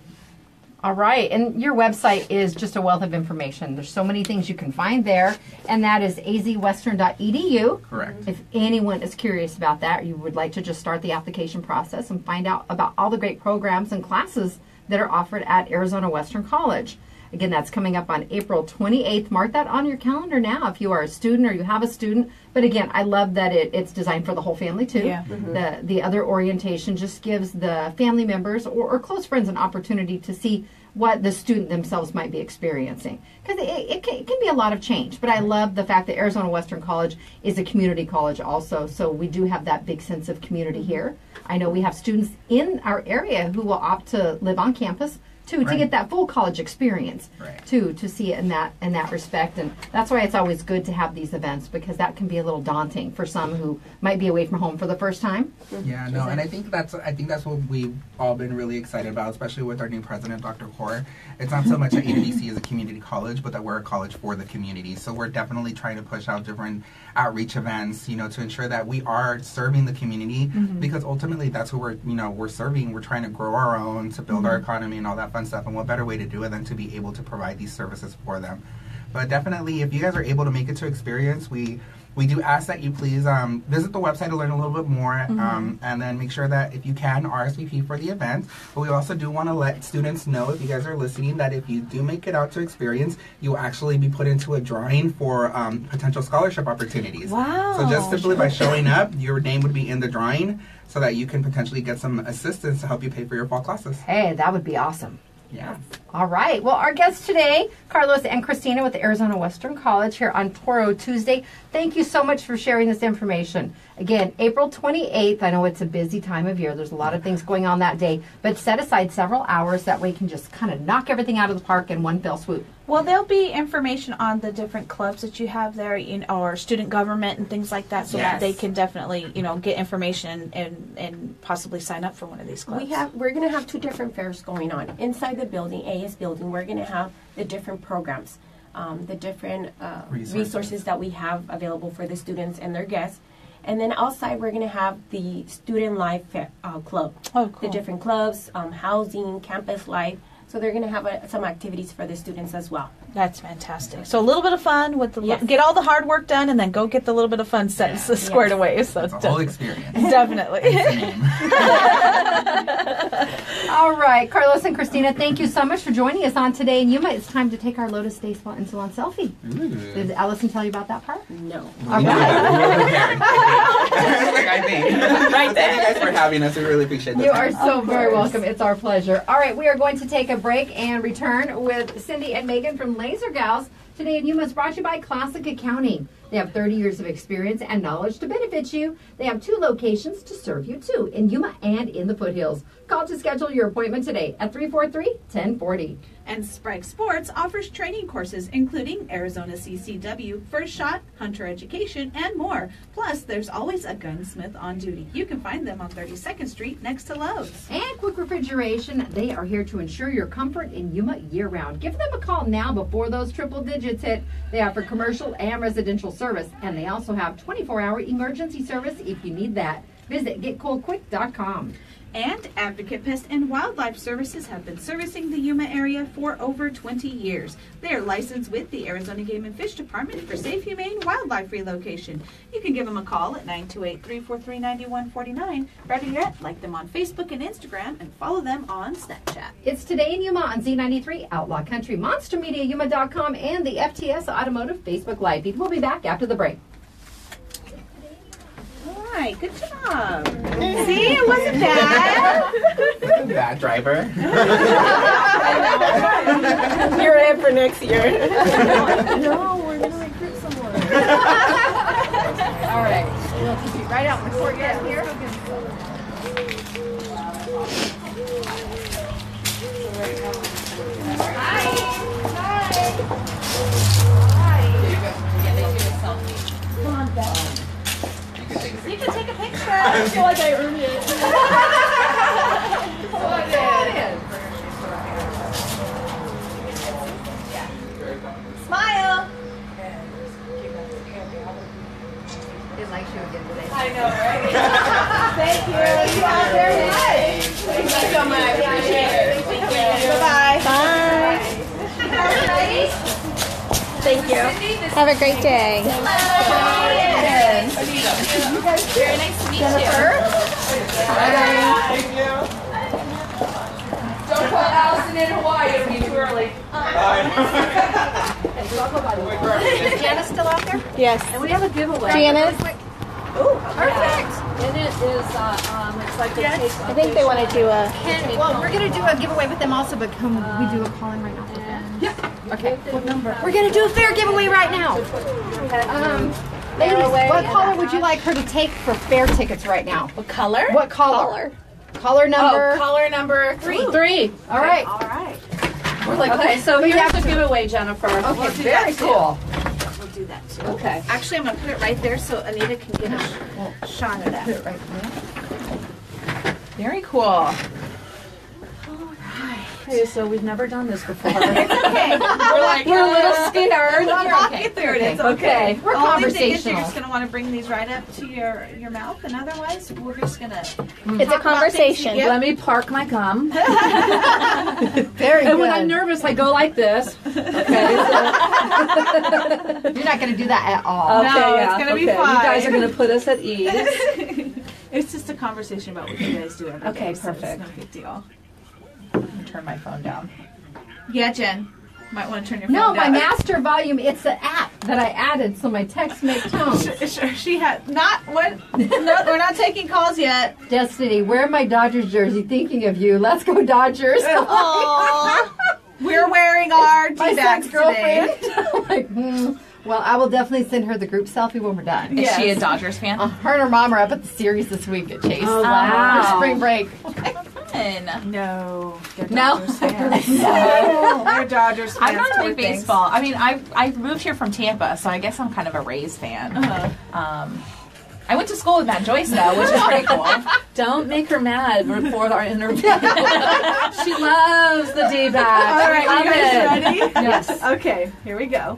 [SPEAKER 2] All right, and your website is just a wealth of information. There's so many things you can find there, and that is azwestern.edu.
[SPEAKER 5] Correct.
[SPEAKER 2] If anyone is curious about that, or you would like to just start the application process and find out about all the great programs and classes that are offered at Arizona Western College. Again, that's coming up on April 28th. Mark that on your calendar now if you are a student or you have a student. But again, I love that it's designed for the whole family too.
[SPEAKER 1] Yeah.
[SPEAKER 2] The other orientation just gives the family members or close friends an opportunity to see what the student themselves might be experiencing. Because it can be a lot of change. But I love the fact that Arizona Western College is a community college also. So we do have that big sense of community here. I know we have students in our area who will opt to live on campus to
[SPEAKER 5] Right.
[SPEAKER 2] get that full college experience,
[SPEAKER 5] Right.
[SPEAKER 2] to see it in that respect. And that's why it's always good to have these events, because that can be a little daunting for some who might be away from home for the first time.
[SPEAKER 5] Yeah, no, and I think that's what we've all been really excited about, especially with our new president, Dr. Kaur. It's not so much that AWC is a community college, but that we're a college for the community. So we're definitely trying to push out different outreach events, to ensure that we are serving the community, because ultimately that's who we're serving. We're trying to grow our own, to build our economy and all that fun stuff. And what better way to do it than to be able to provide these services for them? But definitely, if you guys are able to make it to Experience, we do ask that you please visit the website to learn a little bit more, and then make sure that if you can, RSVP for the event. But we also do want to let students know, if you guys are listening, that if you do make it out to Experience, you'll actually be put into a drawing for potential scholarship opportunities.
[SPEAKER 1] Wow.
[SPEAKER 5] So just simply by showing up, your name would be in the drawing so that you can potentially get some assistance to help you pay for your fall classes.
[SPEAKER 2] Hey, that would be awesome.
[SPEAKER 5] Yeah.
[SPEAKER 2] All right. Well, our guests today, Carlos and Christina with Arizona Western College here on Toro Tuesday. Thank you so much for sharing this information. Again, April 28th. I know it's a busy time of year. There's a lot of things going on that day, but set aside several hours. That way you can just kind of knock everything out of the park in one fell swoop.
[SPEAKER 1] Well, there'll be information on the different clubs that you have there, or student government and things like that, so that
[SPEAKER 6] Yes.
[SPEAKER 1] they can definitely, get information and possibly sign up for one of these clubs.
[SPEAKER 6] We're going to have two different fairs going on inside the building, AS building. We're going to have the different programs, the different resources that we have available for the students and their guests. And then outside, we're going to have the student life club.
[SPEAKER 1] Oh, cool.
[SPEAKER 6] The different clubs, housing, campus life. So they're going to have some activities for the students as well.
[SPEAKER 1] That's fantastic. So a little bit of fun with the
[SPEAKER 6] Yes.
[SPEAKER 1] get all the hard work done, and then go get the little bit of fun set squared away. So
[SPEAKER 5] It's a whole experience.
[SPEAKER 1] definitely.
[SPEAKER 2] All right, Carlos and Christina, thank you so much for joining us on Today in Yuma. It's time to take our Lotus Day Spa and Salon selfie. Did Allison tell you about that part?
[SPEAKER 6] No.
[SPEAKER 2] All
[SPEAKER 5] Yeah,
[SPEAKER 2] right.
[SPEAKER 5] we were prepared. I think.
[SPEAKER 1] Right
[SPEAKER 5] Thank you guys for having us. We really appreciate it.
[SPEAKER 2] You are so very welcome. It's our pleasure. All right, we are going to take a break and return with Cindy and Megan from Laser Gals. Today in Yuma is brought to you by Classic Accounting. They have 30 years of experience and knowledge to benefit you. They have 2 locations to serve you too, in Yuma and in the foothills. Call to schedule your appointment today at 343-1040.
[SPEAKER 1] And Sprague Sports offers training courses including Arizona CCW, First Shot, Hunter Education, and more. Plus, there's always a gunsmith on duty. You can find them on 32nd Street next to Lowe's.
[SPEAKER 2] And Quick Refrigeration, they are here to ensure your comfort in Yuma year-round. Give them a call now before those triple digits hit. They offer commercial and residential service, and they also have 24-hour emergency service if you need that. Visit getcoldquick.com.
[SPEAKER 1] And Advocate Pest and Wildlife Services have been servicing the Yuma area for over 20 years. They are licensed with the Arizona Game and Fish Department for safe, humane wildlife relocation. You can give them a call at 928-343-9149. Better yet, like them on Facebook and Instagram and follow them on Snapchat.
[SPEAKER 2] It's Today in Yuma on Z93, Outlaw Country, MonsterMediaYuma.com, and the FTS Automotive Facebook Live feed. We'll be back after the break.
[SPEAKER 1] All right, good job. See, it wasn't bad.
[SPEAKER 5] Bad driver.
[SPEAKER 6] You're in for next year.
[SPEAKER 1] No, we're going to recruit someone.
[SPEAKER 2] All right, we'll keep you right out in the courtyard here.
[SPEAKER 1] You can take a picture. I feel like I earned it. Smile.
[SPEAKER 2] It likes you again today.
[SPEAKER 1] I know, right? Thank you. You are very nice. Thank you so much. Appreciate it. Thank you. Bye-bye.
[SPEAKER 4] Bye. Thank you. Have a great day.
[SPEAKER 1] Very nice to meet you.
[SPEAKER 7] Don't put Allison in Hawaii, it'll be too early.
[SPEAKER 2] Is Janice still out there?
[SPEAKER 4] Yes.
[SPEAKER 7] And we have a giveaway.
[SPEAKER 4] Janice,
[SPEAKER 2] Perfect.
[SPEAKER 7] And it is, it's like
[SPEAKER 4] I think they want to do a.
[SPEAKER 2] Well, we're going to do a giveaway with them also, but can we do a calling right now with them? Yeah. Okay. What number? We're going to do a fair giveaway right now. Ladies, what caller would you like her to take for fair tickets right now?
[SPEAKER 1] What color?
[SPEAKER 2] What caller? Caller number.
[SPEAKER 1] Oh, caller number 3.
[SPEAKER 7] 3.
[SPEAKER 2] All right.
[SPEAKER 1] All right.
[SPEAKER 7] We're like, okay, so
[SPEAKER 2] we
[SPEAKER 7] here's
[SPEAKER 2] have
[SPEAKER 7] the
[SPEAKER 2] to-
[SPEAKER 7] giveaway, Jennifer.
[SPEAKER 2] Okay,
[SPEAKER 1] do
[SPEAKER 2] very
[SPEAKER 1] that too.
[SPEAKER 2] cool.
[SPEAKER 1] We'll do that too.
[SPEAKER 7] Okay.
[SPEAKER 1] Actually, I'm going to put it right there so Anita can get a shot of that.
[SPEAKER 2] Right there.
[SPEAKER 1] Very cool.
[SPEAKER 7] Okay, so we've never done this before.
[SPEAKER 1] Okay. We're like,
[SPEAKER 7] We're a little scared.
[SPEAKER 1] We'll walk
[SPEAKER 2] okay.
[SPEAKER 1] you through it. It's
[SPEAKER 7] Okay.
[SPEAKER 1] okay.
[SPEAKER 2] We're
[SPEAKER 1] The only thing is
[SPEAKER 2] conversational.
[SPEAKER 1] you're just going to want to bring these right up to your mouth, and otherwise, we're just going to.
[SPEAKER 4] It's a conversation.
[SPEAKER 7] Let me park my gum.
[SPEAKER 2] Very
[SPEAKER 7] And
[SPEAKER 2] good.
[SPEAKER 7] when I'm nervous, I go like this. Okay.
[SPEAKER 2] You're not going to do that at all.
[SPEAKER 7] Okay,
[SPEAKER 1] No,
[SPEAKER 7] yeah,
[SPEAKER 1] it's gonna be
[SPEAKER 7] okay. You guys are
[SPEAKER 1] fine.
[SPEAKER 7] going to put us at ease.
[SPEAKER 1] It's just a conversation about what you guys do every
[SPEAKER 7] Okay,
[SPEAKER 1] day, so
[SPEAKER 7] perfect.
[SPEAKER 1] It's no big deal.
[SPEAKER 7] Turn my phone down.
[SPEAKER 1] Yeah, Jen. Might want to turn your phone
[SPEAKER 2] No, my
[SPEAKER 1] down.
[SPEAKER 2] master volume, it's the app that I added so my texts make tones.
[SPEAKER 1] Sure, she had not what? No, we're not taking calls yet.
[SPEAKER 2] Destiny, wear my Dodgers jersey, thinking of you. Let's go Dodgers.
[SPEAKER 1] Aww. We're wearing our
[SPEAKER 2] My
[SPEAKER 1] tea-bags
[SPEAKER 2] sex-girlfriend.
[SPEAKER 1] today.
[SPEAKER 2] I'm like, Well, I will definitely send her the group selfie when we're done.
[SPEAKER 1] Is she a
[SPEAKER 8] Dodgers fan?
[SPEAKER 2] Her and her mom are up at the series this week at Chase.
[SPEAKER 7] Oh, wow.
[SPEAKER 2] For spring break.
[SPEAKER 1] No. They're
[SPEAKER 8] No?
[SPEAKER 1] Dodgers fans. They're Dodgers fans.
[SPEAKER 8] I'm not a
[SPEAKER 1] poor
[SPEAKER 8] big
[SPEAKER 1] things.
[SPEAKER 8] baseball. I mean, I moved here from Tampa, so I guess I'm kind of a Rays fan. I went to school with Matt Joyce, though, which is pretty cool.
[SPEAKER 7] Don't make her mad before our interview. She loves the D-bag.
[SPEAKER 1] All right, you guys ready?
[SPEAKER 7] Yes.
[SPEAKER 1] Okay, here we go.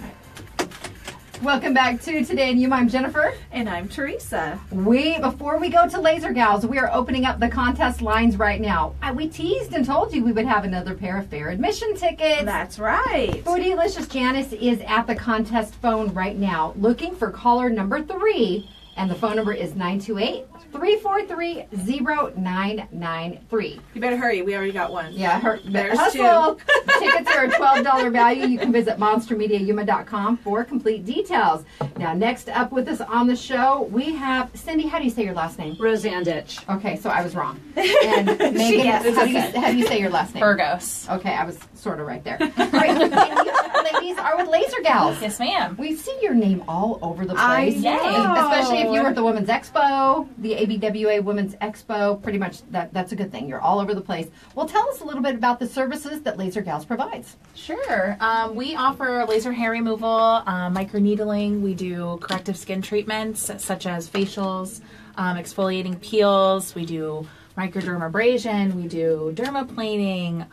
[SPEAKER 2] Welcome back to Today in Yuma. I'm Jennifer.
[SPEAKER 1] And I'm Teresa.
[SPEAKER 2] Before we go to Laser Gals, we are opening up the contest lines right now. We teased and told you we would have another pair of fair admission tickets.
[SPEAKER 1] That's right.
[SPEAKER 2] Foodylicious Janice is at the contest phone right now, looking for caller number 3, and the phone number is 928-343-0993.
[SPEAKER 1] You better hurry. We already got one.
[SPEAKER 2] Yeah,
[SPEAKER 1] There's
[SPEAKER 2] hustle. Tickets are a $12 value. You can visit monstermediayuma.com for complete details. Now, next up with us on the show, we have Cindy. How do you say your last name?
[SPEAKER 7] Roseanne Ditch.
[SPEAKER 2] Okay, so I was wrong. And Megan, how do you say your last name?
[SPEAKER 8] Burgos.
[SPEAKER 2] Okay, I was sort of right there. All right, and you ladies are with Laser Gals.
[SPEAKER 8] Yes, ma'am.
[SPEAKER 2] We see your name all over the
[SPEAKER 1] I
[SPEAKER 2] place.
[SPEAKER 1] know.
[SPEAKER 2] Especially if you were at the Women's Expo, the ABWA Women's Expo. Pretty much that's a good thing. You're all over the place. Well, tell us a little bit about the services that Laser Gals provides.
[SPEAKER 8] Sure. We offer laser hair removal, microneedling. We do corrective skin treatments such as facials, exfoliating peels. We do microdermabrasion. We do dermaplaning.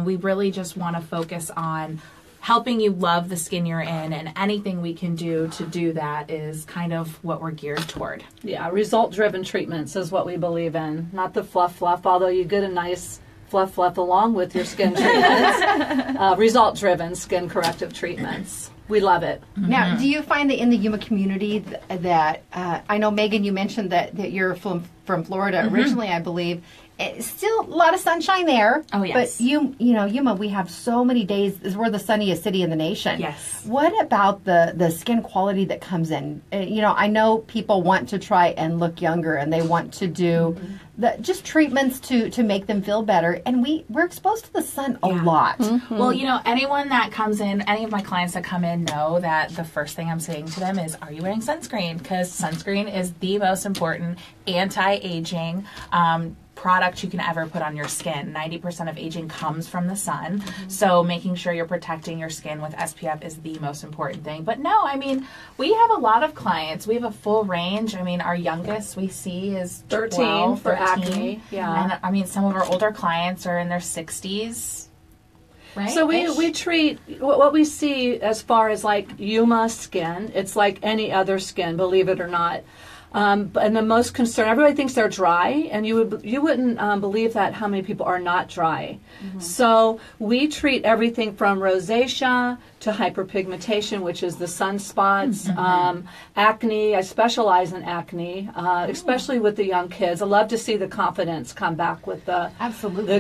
[SPEAKER 8] We really just want to focus on helping you love the skin you're in, and anything we can do to do that is kind of what we're geared toward.
[SPEAKER 7] Yeah, result-driven treatments is what we believe in, not the fluff, although you get a nice fluff along with your skin treatments. Result-driven skin corrective treatments. We love it.
[SPEAKER 2] Now, do you find that in the Yuma community that I know, Megan, you mentioned that you're from Florida originally, I believe. Still a lot of sunshine there.
[SPEAKER 8] Oh, yes.
[SPEAKER 2] But Yuma, we have so many days. We're the sunniest city in the nation.
[SPEAKER 8] Yes.
[SPEAKER 2] What about the skin quality that comes in? I know people want to try and look younger, and they want to do just treatments to make them feel better. And we're exposed to the sun a lot.
[SPEAKER 8] Well, anyone that comes in, any of my clients that come in know that the first thing I'm saying to them is, are you wearing sunscreen? Because sunscreen is the most important anti-aging product you can ever put on your skin. 90% of aging comes from the sun. So making sure you're protecting your skin with SPF is the most important thing. But no, we have a lot of clients. We have a full range. Our youngest we see is
[SPEAKER 7] 13 for
[SPEAKER 8] 13.
[SPEAKER 7] acne. Yeah.
[SPEAKER 8] And some of our older clients are in their 60s. Right?
[SPEAKER 7] So we treat what we see as far as like Yuma skin. It's like any other skin, believe it or not. And the most concern, everybody thinks they're dry, and you wouldn't believe that how many people are not dry. So we treat everything from rosacea to hyperpigmentation, which is the sunspots, acne. I specialize in acne, especially with the young kids. I love to see the confidence come back with the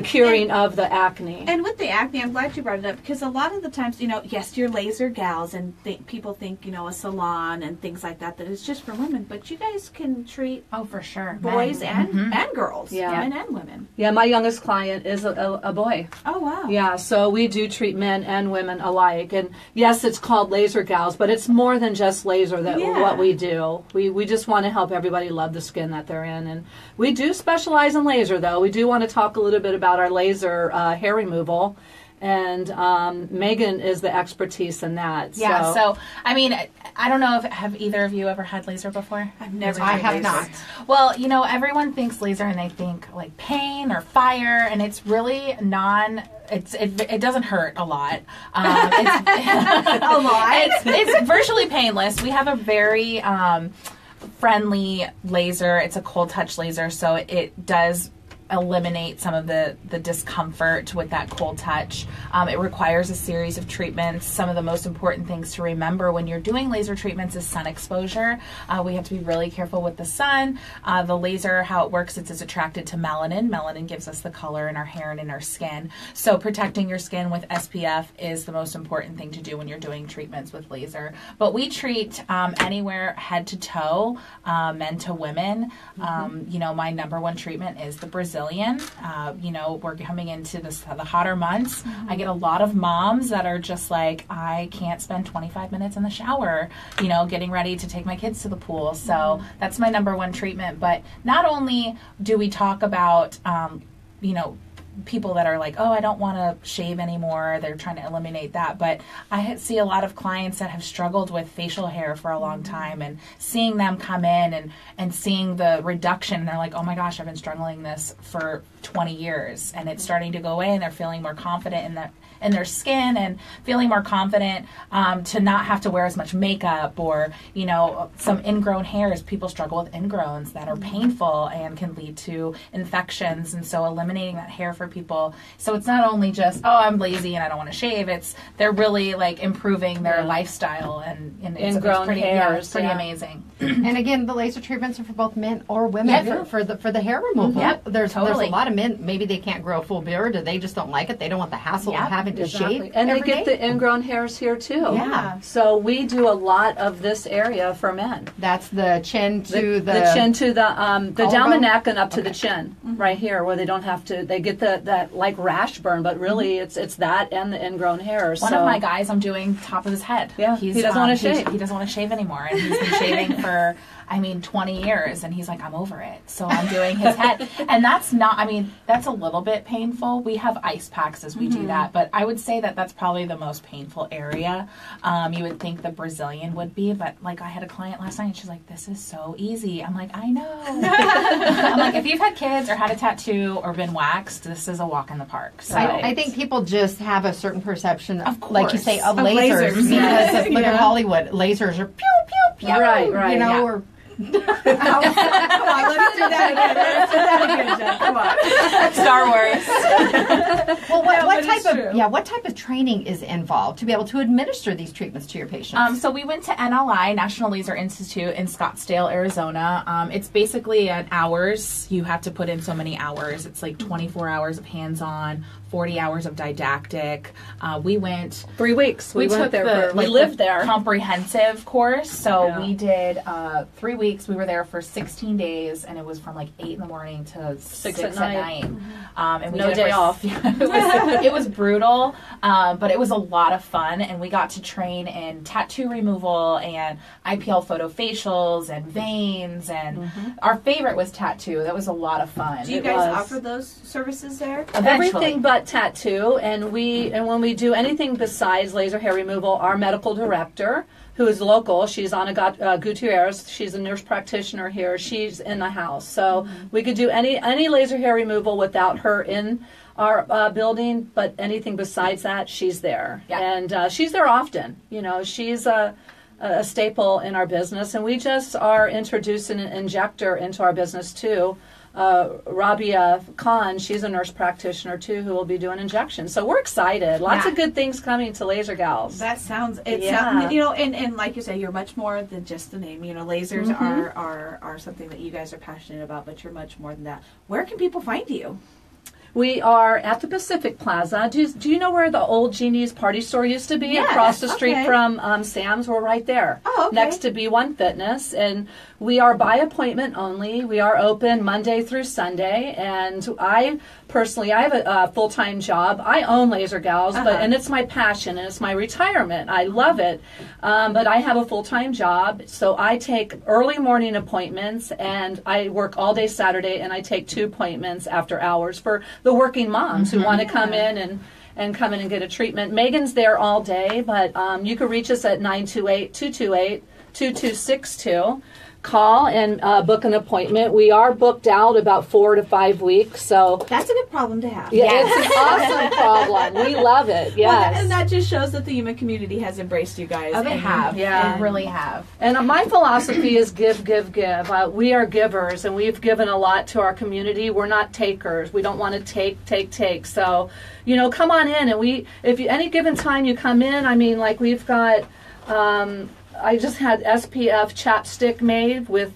[SPEAKER 7] curing of the acne.
[SPEAKER 1] And with the acne, I'm glad you brought it up, because a lot of the times, yes, you're laser gals, and people think, a salon and things like that it's just for women, but you guys can treat
[SPEAKER 8] for sure
[SPEAKER 1] boys and girls,
[SPEAKER 7] Yeah.
[SPEAKER 1] men and women.
[SPEAKER 7] Yeah, my youngest client is a boy.
[SPEAKER 1] Oh, wow.
[SPEAKER 7] Yeah, so we do treat men and women alike. And yes, it's called Laser Gals, but it's more than just laser what we do. We just want to help everybody love the skin that they're in. And we do specialize in laser, though. We do want to talk a little bit about our laser hair removal. And Megan is the expertise in that.
[SPEAKER 8] Yeah, so I don't know if have either of you ever had laser before?
[SPEAKER 1] I've never
[SPEAKER 2] I
[SPEAKER 1] had
[SPEAKER 2] have
[SPEAKER 1] laser.
[SPEAKER 2] not.
[SPEAKER 8] Well, everyone thinks laser and they think like pain or fire, and it's really it doesn't hurt a lot. It's virtually painless. We have a very friendly laser. It's a cold touch laser, so it does eliminate some of the discomfort with that cold touch. It requires a series of treatments. Some of the most important things to remember when you're doing laser treatments is sun exposure. We have to be really careful with the sun. The laser, how it works, it's attracted to melanin. Melanin gives us the color in our hair and in our skin. So protecting your skin with SPF is the most important thing to do when you're doing treatments with laser. But we treat anywhere head to toe, men to women. My number one treatment is the Brazilian. We're coming into the hotter months. I get a lot of moms that are just like, I can't spend 25 minutes in the shower, getting ready to take my kids to the pool. So that's my number one treatment. But not only do we talk about, people that are like, oh, I don't want to shave anymore. They're trying to eliminate that. But I see a lot of clients that have struggled with facial hair for a long time, and seeing them come in and seeing the reduction, and they're like, oh my gosh, I've been struggling this for 20 years, and it's starting to go away, and they're feeling more confident in their skin, and feeling more confident to not have to wear as much makeup, or some ingrown hairs. People struggle with ingrowns that are painful and can lead to infections, and so eliminating that hair for people. So it's not only just, oh, I'm lazy and I don't want to shave. It's they're really like improving their lifestyle, and
[SPEAKER 7] ingrown
[SPEAKER 8] pretty,
[SPEAKER 7] hairs.
[SPEAKER 8] it's pretty amazing.
[SPEAKER 2] And again, the laser treatments are for both men or women for the hair removal.
[SPEAKER 8] Yep,
[SPEAKER 2] There's a
[SPEAKER 8] totally.
[SPEAKER 2] lot of men, maybe they can't grow a full beard, or they just don't like it. They don't want the hassle of having to shave.
[SPEAKER 7] And they
[SPEAKER 2] every
[SPEAKER 7] get
[SPEAKER 2] day.
[SPEAKER 7] the ingrown hairs here too.
[SPEAKER 2] Yeah.
[SPEAKER 7] So we do a lot of this area for men.
[SPEAKER 2] That's the chin to
[SPEAKER 7] the chin to the down the
[SPEAKER 2] collarbone?
[SPEAKER 7] neck and up to the chin, right here, where they don't have to. They get that like rash burn, but really it's that and the ingrown hairs.
[SPEAKER 8] One of my guys, I'm doing top of his head.
[SPEAKER 7] Yeah, he doesn't want to shave.
[SPEAKER 8] He doesn't want to shave anymore, and he's been shaving for 20 years, and he's like, I'm over it. So I'm doing his head. And that's that's a little bit painful. We have ice packs as we do that, but I would say that that's probably the most painful area. You would think the Brazilian would be, but like I had a client last night, and she's like, this is so easy. I'm like, I know. I'm like, if you've had kids or had a tattoo or been waxed, this is a walk in the park. So
[SPEAKER 2] I think people just have a certain perception,
[SPEAKER 8] Of course.
[SPEAKER 2] like you say, of
[SPEAKER 1] lasers.
[SPEAKER 2] lasers. Because look at Hollywood. Lasers are pew, pew, pew.
[SPEAKER 7] Right, yeah.
[SPEAKER 2] Or
[SPEAKER 1] Come on, let's do that again. Let's do that again, Jen. Come on.
[SPEAKER 8] Star Wars.
[SPEAKER 2] well, what
[SPEAKER 1] but it's
[SPEAKER 2] type
[SPEAKER 1] true.
[SPEAKER 2] of what type of training is involved to be able to administer these treatments to your patients?
[SPEAKER 8] So we went to NLI, National Laser Institute in Scottsdale, Arizona. It's basically an hours. You have to put in so many hours. It's like 24 hours of hands-on, 40 hours of didactic. We went
[SPEAKER 7] 3 weeks. We went
[SPEAKER 8] took
[SPEAKER 7] there. We
[SPEAKER 8] the
[SPEAKER 7] lived there.
[SPEAKER 8] Comprehensive course. So
[SPEAKER 7] Yeah.
[SPEAKER 8] we did 3 weeks. We were there for 16 days, and it was from like 8 in the morning to 6 at night. And we
[SPEAKER 7] No
[SPEAKER 8] did it
[SPEAKER 7] day
[SPEAKER 8] for-
[SPEAKER 7] off.
[SPEAKER 8] it was brutal, but it was a lot of fun, and we got to train in tattoo removal and IPL photofacials and veins, and our favorite was tattoo. That was a lot of fun.
[SPEAKER 1] Do you guys offer those services there?
[SPEAKER 7] Everything but tattoo, and when we do anything besides laser hair removal, our medical director, who is local, she's Ana Gutierrez, she's a nurse practitioner here, she's in the house. So we could do any laser hair removal without her in our building, but anything besides that, she's there.
[SPEAKER 8] Yeah.
[SPEAKER 7] And she's there often. She's a staple in our business, and we just are introducing an injector into our business too. Rabia Khan, she's a nurse practitioner too, who will be doing injections. So we're excited. Lots of good things coming to Laser Gals.
[SPEAKER 1] That sounds,
[SPEAKER 7] Yeah.
[SPEAKER 1] and like you say, you're much more than just the name. Lasers are something that you guys are passionate about, but you're much more than that. Where can people find you?
[SPEAKER 7] We are at the Pacific Plaza. Do you know where the old Genie's party store used to be?
[SPEAKER 1] Yes,
[SPEAKER 7] Across the street
[SPEAKER 1] okay.
[SPEAKER 7] from Sam's. We're right there.
[SPEAKER 1] Oh, okay.
[SPEAKER 7] Next to B1 Fitness. And we are by appointment only. We are open Monday through Sunday. And I have a full-time job. I own Laser Gals, and it's my passion and it's my retirement. I love it. But I have a full-time job, so I take early morning appointments, and I work all day Saturday, and I take 2 appointments after hours for the working moms who want to come in and come in and get a treatment. Megan's there all day, but you can reach us at 928-228-2262. Call and book an appointment. We are booked out about 4 to 5 weeks, so
[SPEAKER 1] That's a good problem to have.
[SPEAKER 7] yeah, it's an awesome problem. We love it. Yes.
[SPEAKER 1] And that just shows that the Yuma community has embraced you guys.
[SPEAKER 8] Oh, they
[SPEAKER 1] and-
[SPEAKER 8] have.
[SPEAKER 7] Yeah.
[SPEAKER 8] They really have.
[SPEAKER 7] And my philosophy is give, give, give. We are givers, and we've given a lot to our community. We're not takers. We don't want to take. So, come on in, and if any given time you come in, like we've got. I just had SPF chapstick made with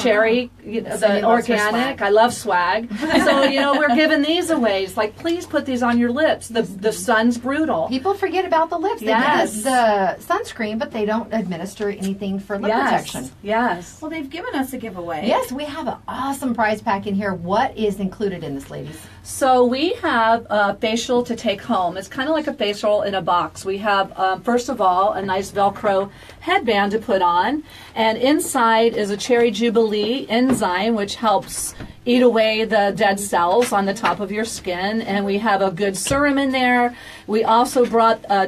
[SPEAKER 7] cherry, the organic. I love swag. So, we're giving these away. It's like, please put these on your lips. The sun's brutal.
[SPEAKER 2] People forget about the lips. They
[SPEAKER 7] Yes.
[SPEAKER 2] get the sunscreen, but they don't administer anything for lip protection.
[SPEAKER 7] Yes.
[SPEAKER 1] Well, they've given us a giveaway.
[SPEAKER 2] Yes, we have an awesome prize pack in here. What is included in this, ladies?
[SPEAKER 7] So we have a facial to take home. It's kind of like a facial in a box. We have, first of all, a nice Velcro headband headband to put on. And inside is a cherry jubilee enzyme, which helps eat away the dead cells on the top of your skin. And we have a good serum in there. We also brought a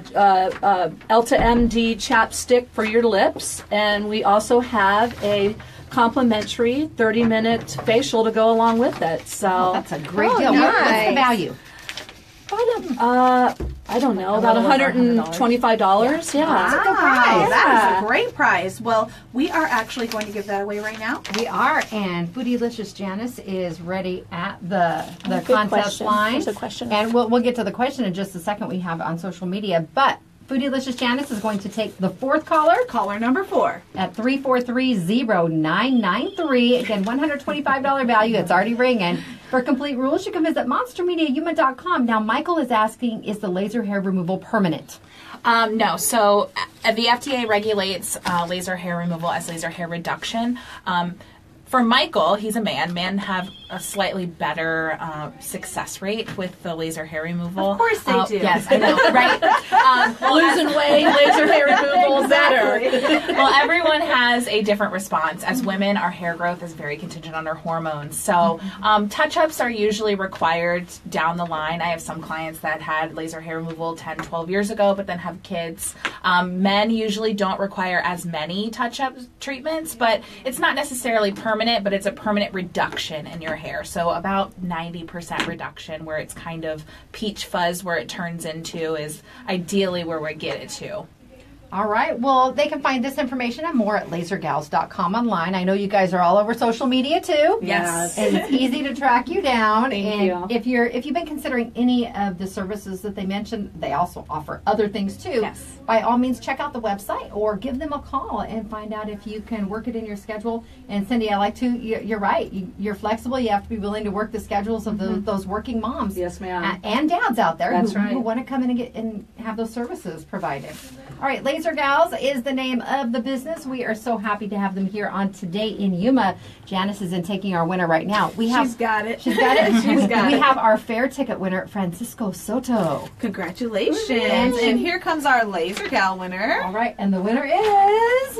[SPEAKER 7] Elta MD chapstick for your lips. And we also have a complimentary 30-minute facial to go along with it. So
[SPEAKER 2] That's a great deal. What's the value?
[SPEAKER 7] I don't know, about $125. Yeah.
[SPEAKER 1] Wow, that is a great prize. Well, we are actually going to give that away right now.
[SPEAKER 2] We are, and Foodylicious Janice is ready at the
[SPEAKER 4] Good
[SPEAKER 2] contest
[SPEAKER 4] question.
[SPEAKER 2] line.
[SPEAKER 4] There's a question.
[SPEAKER 2] And we'll get to the question in just a second. We have it on social media, but Foodylicious Janice is going to take the fourth caller
[SPEAKER 1] Caller number 4.
[SPEAKER 2] at 343-0993. Again, $125 value. It's already ringing. For complete rules, you can visit monstermediayuma.com. Now, Michael is asking, is the laser hair removal permanent?
[SPEAKER 8] No. So the FDA regulates laser hair removal as laser hair reduction. For Michael, he's a man. Men have a slightly better success rate with the laser hair removal.
[SPEAKER 1] Of course they do.
[SPEAKER 8] Yes, I know, right?
[SPEAKER 7] Losing weight, laser hair removal, better.
[SPEAKER 8] Well, everyone has a different response. As women, our hair growth is very contingent on our hormones. So touch-ups are usually required down the line. I have some clients that had laser hair removal 10, 12 years ago, but then have kids. Men usually don't require as many touch-up treatments, but it's not necessarily permanent, but it's a permanent reduction in your hair. So about 90% reduction, where it's kind of peach fuzz where it turns into, is ideally where we get it to.
[SPEAKER 2] All right. Well, they can find this information and more at lasergals.com online. I know you guys are all over social media too.
[SPEAKER 8] Yes.
[SPEAKER 2] And it's easy to track you down.
[SPEAKER 7] Thank you.
[SPEAKER 2] If you've been considering any of the services that they mentioned, they also offer other things too.
[SPEAKER 8] Yes.
[SPEAKER 2] By all means, check out the website or give them a call and find out if you can work it in your schedule. And Cindy, I like to. You're right. You're flexible. You have to be willing to work the schedules of those working moms.
[SPEAKER 7] Yes, ma'am.
[SPEAKER 2] And dads out there
[SPEAKER 7] That's
[SPEAKER 2] who
[SPEAKER 7] right.
[SPEAKER 2] want to come in and get and have those services provided. All right, Laser Gals is the name of the business. We are so happy to have them here on Today in Yuma. Janice is in taking our winner right now.
[SPEAKER 1] She's got it.
[SPEAKER 2] She's got it.
[SPEAKER 1] She's got
[SPEAKER 2] we
[SPEAKER 1] it.
[SPEAKER 2] have our fair ticket winner, Francisco Soto.
[SPEAKER 1] Congratulations.
[SPEAKER 2] And
[SPEAKER 1] And here comes our Laser Gal winner.
[SPEAKER 2] All right, and the winner is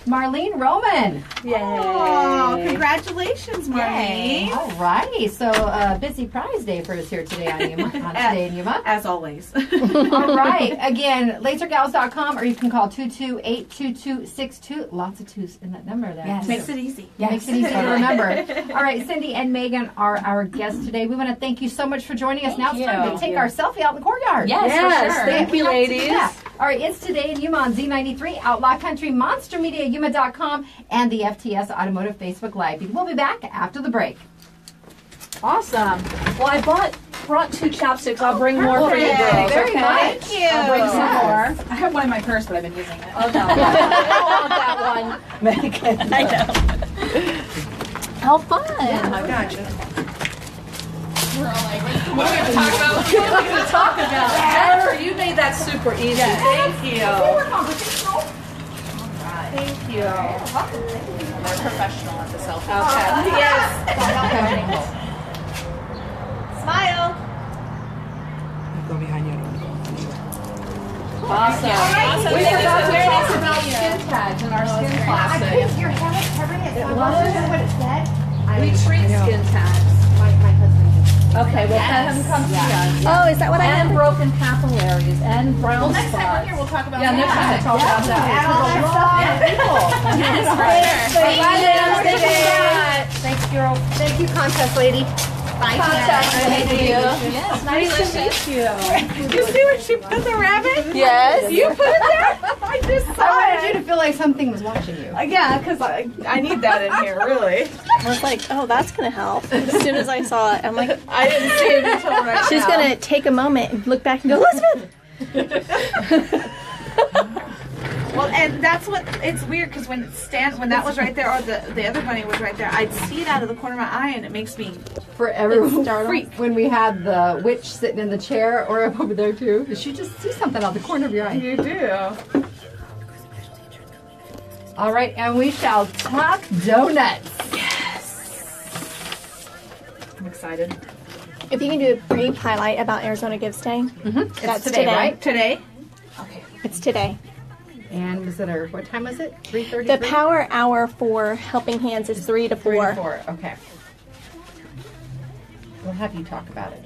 [SPEAKER 2] Marlene Roman.
[SPEAKER 1] Oh, congratulations, Marlene.
[SPEAKER 2] All righty, so busy prize day for us here today on Yuma. On Today in Yuma.
[SPEAKER 1] As always.
[SPEAKER 2] All right. Again, lasergals.com, or you can call 228-2262. Lots of twos in that number there.
[SPEAKER 1] Yes. Makes it easy.
[SPEAKER 2] Yeah, makes it easy to remember. All right, Cindy and Megan are our guests today. We want to thank you so much for joining us. Now it's time to take our selfie out in the courtyard.
[SPEAKER 8] Yes, for sure.
[SPEAKER 7] Thank you, ladies.
[SPEAKER 2] Yeah. All right, it's Today in Yuma on Z93, Outlaw Country, MonsterMediaYuma.com, and the FTS Automotive Facebook Live feed. We'll be back after the break.
[SPEAKER 7] Awesome. Well, I brought 2 chapsticks. I'll bring more for you girls.
[SPEAKER 2] Very
[SPEAKER 7] okay?
[SPEAKER 2] much.
[SPEAKER 1] Thank you.
[SPEAKER 7] I'll bring some more.
[SPEAKER 8] I have one in my purse, but I've been using it.
[SPEAKER 7] Oh, no. I don't want that one, Megan.
[SPEAKER 8] I know.
[SPEAKER 7] How fun.
[SPEAKER 1] I gotcha.
[SPEAKER 8] What are we going to talk about?
[SPEAKER 7] What are we going to talk about? Jennifer, you made that super easy. Thank you. Thank you.
[SPEAKER 8] We're professional at the selfie.
[SPEAKER 7] Okay.
[SPEAKER 1] Yes. Smile.
[SPEAKER 7] Awesome.
[SPEAKER 8] Awesome.
[SPEAKER 7] We
[SPEAKER 8] Thank you
[SPEAKER 7] forgot
[SPEAKER 8] so
[SPEAKER 7] to
[SPEAKER 8] very
[SPEAKER 7] talk
[SPEAKER 8] nice to
[SPEAKER 7] about
[SPEAKER 8] meet you.
[SPEAKER 7] skin tags in our skin
[SPEAKER 2] I
[SPEAKER 7] classes.
[SPEAKER 2] think your hair was covering it, so I wasn't sure what it said.
[SPEAKER 7] We treat skin tags.
[SPEAKER 2] My husband.
[SPEAKER 7] Okay, well, have him come see us.
[SPEAKER 4] Oh, is that what I
[SPEAKER 7] And
[SPEAKER 4] had?
[SPEAKER 7] broken capillaries and brown
[SPEAKER 8] Well, next
[SPEAKER 7] spots.
[SPEAKER 8] time we're here, we'll talk about
[SPEAKER 7] Yeah, next time we'll talk about that.
[SPEAKER 2] Add all that stuff.
[SPEAKER 8] Yes, for sure.
[SPEAKER 2] Thank you. Thanks, girl. Thank you, contest lady.
[SPEAKER 8] Bye.
[SPEAKER 7] Thank you.
[SPEAKER 8] Yes, nice to meet you.
[SPEAKER 1] You see where she put the rabbit?
[SPEAKER 4] Yes.
[SPEAKER 1] You put it there? I just saw
[SPEAKER 2] I wanted you
[SPEAKER 1] it.
[SPEAKER 2] to feel like something was watching you.
[SPEAKER 1] Yeah, because I need that in here, really.
[SPEAKER 4] I was like, oh, that's going to help. As soon as I saw it, I'm like,
[SPEAKER 1] I didn't see it until right
[SPEAKER 4] she's
[SPEAKER 1] now.
[SPEAKER 4] going to take a moment and look back and go, Elizabeth.
[SPEAKER 1] Well, and that's what, it's weird because when that was right there, or the other bunny was right there, I'd see it out of the corner of my eye, and it makes me
[SPEAKER 2] For everyone,
[SPEAKER 1] freak.
[SPEAKER 2] when we had the witch sitting in the chair, or up over there too, did you just see something out the corner of your eye?
[SPEAKER 1] You do.
[SPEAKER 2] All right, and we shall talk donuts.
[SPEAKER 1] I'm excited.
[SPEAKER 4] If you can do a brief highlight about Arizona Gives Day,
[SPEAKER 2] It's
[SPEAKER 4] that's
[SPEAKER 2] today, right?
[SPEAKER 1] Today?
[SPEAKER 4] It's today.
[SPEAKER 2] And was it what time was it? 3:30.
[SPEAKER 4] The power hour for Helping Hands is 3 to 4.
[SPEAKER 2] 3 to 4. Okay. We'll have you talk about it.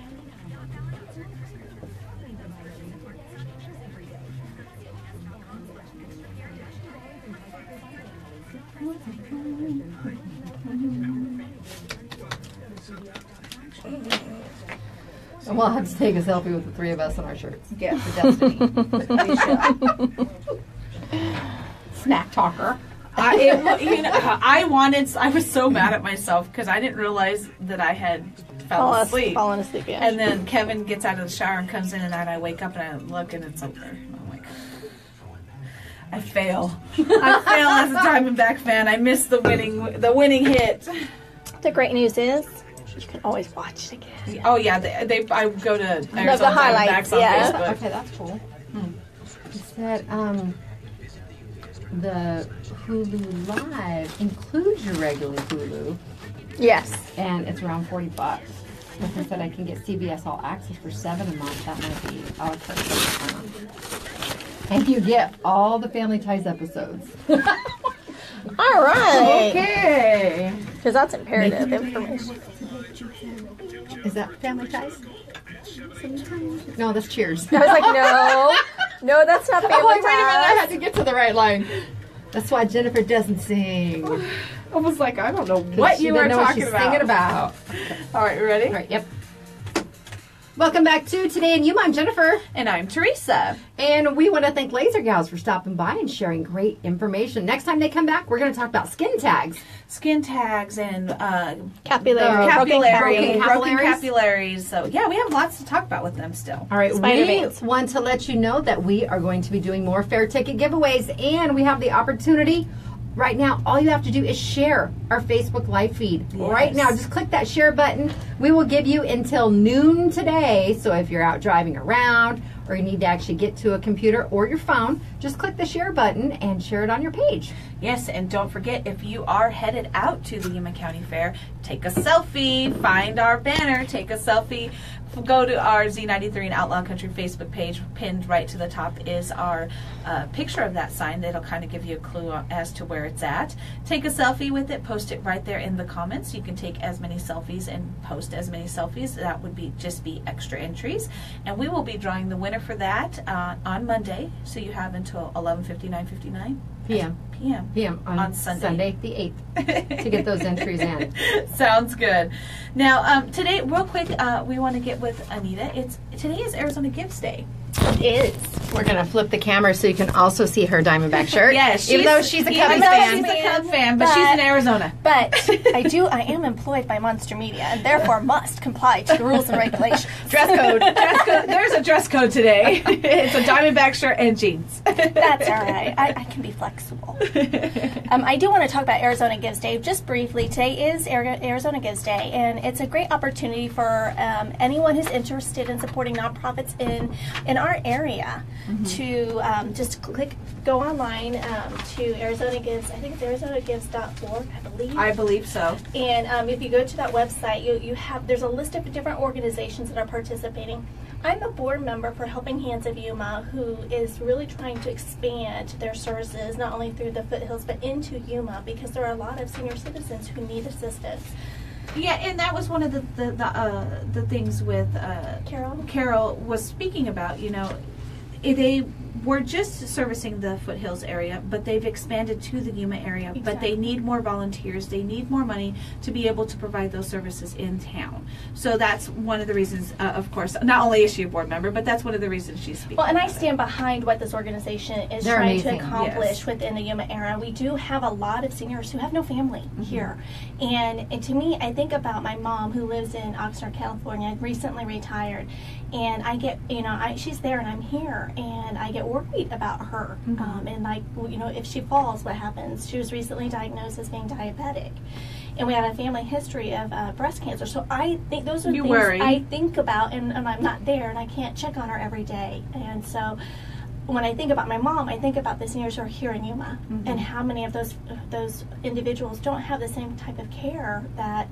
[SPEAKER 2] And we'll have to take a selfie with the three of us in our shirts.
[SPEAKER 1] Yeah.
[SPEAKER 2] For destiny. Snack talker.
[SPEAKER 1] I was so mad at myself because I didn't realize that I had fallen asleep.
[SPEAKER 4] Fallen asleep, yeah.
[SPEAKER 1] And then Kevin gets out of the shower and comes in, and I wake up and I look and it's over. I'm like, I fail. I fail as a Diamondback fan. I missed the winning hit.
[SPEAKER 4] The great news is you can always watch it again.
[SPEAKER 1] Oh yeah, I go to Arizona
[SPEAKER 4] the highlights,
[SPEAKER 1] Diamondbacks on
[SPEAKER 4] yeah.
[SPEAKER 1] Facebook.
[SPEAKER 2] Okay, that's cool. He said the Hulu Live includes your regular Hulu,
[SPEAKER 4] Yes.
[SPEAKER 2] and it's around $40. But he said I can get CBS All Access for $7 a month. That might be a la carte. And you get all the Family Ties episodes.
[SPEAKER 4] All right.
[SPEAKER 2] Okay.
[SPEAKER 4] Because that's imperative information.
[SPEAKER 2] Is that Family Ties? No, that's Cheers.
[SPEAKER 4] I was like, no, that's not Family
[SPEAKER 2] I'm like, wait a minute, I
[SPEAKER 4] Ties.
[SPEAKER 2] had to get to the right line. That's why Jennifer doesn't sing.
[SPEAKER 1] I was like, I don't know what
[SPEAKER 2] She
[SPEAKER 1] you were
[SPEAKER 2] doesn't know what
[SPEAKER 1] talking
[SPEAKER 2] she's
[SPEAKER 1] about.
[SPEAKER 2] singing about.
[SPEAKER 1] All right, you ready?
[SPEAKER 2] All right, yep. Welcome back to Today in Yuma. I'm Jennifer.
[SPEAKER 1] And I'm Teresa.
[SPEAKER 2] And we want to thank Laser Gals for stopping by and sharing great information. Next time they come back, we're going to talk about skin tags.
[SPEAKER 1] Skin tags and
[SPEAKER 4] Capillary.
[SPEAKER 1] broken
[SPEAKER 2] capillaries.
[SPEAKER 1] capillaries. So yeah, we have lots to talk about with them still.
[SPEAKER 2] All right,
[SPEAKER 4] Spider
[SPEAKER 2] we
[SPEAKER 4] veins.
[SPEAKER 2] want to let you know that we are going to be doing more fair ticket giveaways, and we have the opportunity. Right now, all you have to do is share our Facebook live feed.
[SPEAKER 1] Yes.
[SPEAKER 2] Right now, just click that share button. We will give you until noon today. So if you're out driving around or you need to actually get to a computer or your phone, just click the share button and share it on your page.
[SPEAKER 1] Yes, and don't forget, if you are headed out to the Yuma County Fair, take a selfie, find our banner, take a selfie, go to our Z93 and Outlaw Country Facebook page. Pinned right to the top is our picture of that sign. That'll kind of give you a clue as to where it's at. Take a selfie with it, post it right there in the comments. You can take as many selfies and post as many selfies. That would be extra entries. And we will be drawing the winner for that on Monday. So you have until 11:59:59
[SPEAKER 2] PM.
[SPEAKER 1] p.m.
[SPEAKER 2] on
[SPEAKER 1] Sunday.
[SPEAKER 2] the 8th to get those entries in.
[SPEAKER 1] Sounds good. Now, today, real quick, we want to get with Anita. Today is Arizona Gives Day.
[SPEAKER 4] It is.
[SPEAKER 2] We're going to flip the camera so you can also see her Diamondback shirt.
[SPEAKER 1] Yes,
[SPEAKER 2] even though she's a Cubs
[SPEAKER 1] even though
[SPEAKER 2] fan.
[SPEAKER 1] she's a Cubs fan, but she's in Arizona.
[SPEAKER 4] But I am employed by Monster Media and therefore must comply to the rules and regulations.
[SPEAKER 1] Dress code. There's a dress code today. It's a Diamondback shirt and jeans.
[SPEAKER 4] That's all right. I can be flexible. I do want to talk about Arizona Gives Day just briefly. Today is Arizona Gives Day, and it's a great opportunity for anyone who's interested in supporting nonprofits in our area to just go online to Arizona Gives. I think it's arizonagives.org,
[SPEAKER 1] I believe so.
[SPEAKER 4] And if you go to that website, there's a list of different organizations that are participating. I'm a board member for Helping Hands of Yuma, who is really trying to expand their services not only through the foothills but into Yuma, because there are a lot of senior citizens who need assistance.
[SPEAKER 1] Yeah, and that was one of the things with Carol was speaking about. You know, they were just servicing the foothills area, but they've expanded to the Yuma area.
[SPEAKER 4] Exactly.
[SPEAKER 1] But they need more volunteers. They need more money to be able to provide those services in town. So that's one of the reasons, of course, not only is she a board member, but that's one of the reasons she's speaking.
[SPEAKER 4] Well, and I
[SPEAKER 1] about it.
[SPEAKER 4] stand behind what this organization is
[SPEAKER 2] They're
[SPEAKER 4] trying
[SPEAKER 2] amazing.
[SPEAKER 4] to accomplish
[SPEAKER 1] Yes.
[SPEAKER 4] within the Yuma area. We do have a lot of seniors who have no family here. And to me, I think about my mom who lives in Oxnard, California, recently retired. And I get, she's there and I'm here, and I get worried about her. And if she falls, what happens? She was recently diagnosed as being diabetic. And we have a family history of breast cancer. So I think those are
[SPEAKER 1] You
[SPEAKER 4] things
[SPEAKER 1] worry.
[SPEAKER 4] I think about, and I'm not there, and I can't check on her every day. And so when I think about my mom, I think about the seniors who are here in Yuma, and how many of those individuals don't have the same type of care that,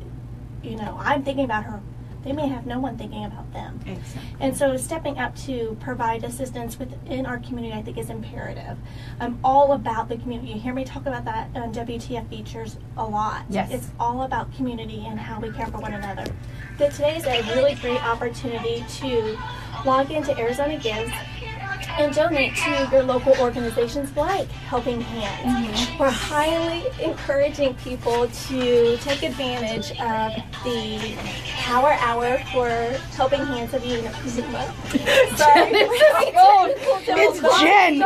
[SPEAKER 4] I'm thinking about her they may have no one thinking about them.
[SPEAKER 1] Exactly.
[SPEAKER 4] And so stepping up to provide assistance within our community, I think, is imperative. I'm all about the community. You hear me talk about that on WTF features a lot.
[SPEAKER 2] Yes.
[SPEAKER 4] It's all about community and how we care for one another. But today is a really great opportunity to log into Arizona Gives and donate to your local organizations like Helping Hands. We're highly encouraging people to take advantage of the Power Hour for Helping Hands of Yuma. Sorry.
[SPEAKER 9] It's Jen.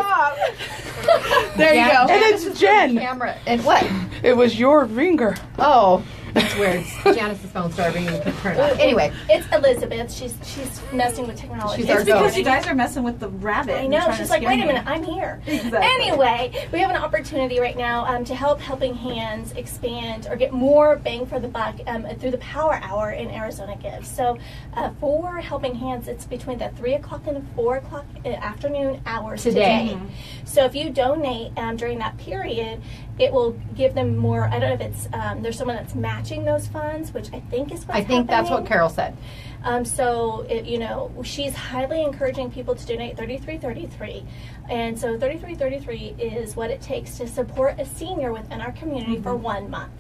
[SPEAKER 8] There you go.
[SPEAKER 9] And it's Jen.
[SPEAKER 2] Camera and what?
[SPEAKER 9] It was your ringer.
[SPEAKER 2] Oh, that's weird. Janice's phone started ringing. We couldn't turn it off. Anyway,
[SPEAKER 4] It's Elizabeth. She's messing with technology.
[SPEAKER 2] She's
[SPEAKER 1] It's
[SPEAKER 2] our
[SPEAKER 1] because
[SPEAKER 2] ghost.
[SPEAKER 1] you guys are messing with the rabbit.
[SPEAKER 4] I
[SPEAKER 1] and
[SPEAKER 4] know.
[SPEAKER 1] trying
[SPEAKER 4] She's
[SPEAKER 1] to
[SPEAKER 4] like,
[SPEAKER 1] scare
[SPEAKER 4] wait a
[SPEAKER 1] me.
[SPEAKER 4] minute, I'm here.
[SPEAKER 1] Exactly.
[SPEAKER 4] Anyway, we have an opportunity right now to help Helping Hands expand or get more bang for the buck through the Power Hour in Arizona Gives. So for Helping Hands, it's between the 3 o'clock and the 4 o'clock afternoon hours today. So if you donate during that period, it will give them more. I don't know if it's there's someone that's matching those funds, which I think is what's
[SPEAKER 2] I think that's what
[SPEAKER 4] happening.
[SPEAKER 2] Carol said.
[SPEAKER 4] She's highly encouraging people to donate $33.33, and so $33.33 is what it takes to support a senior within our community for 1 month.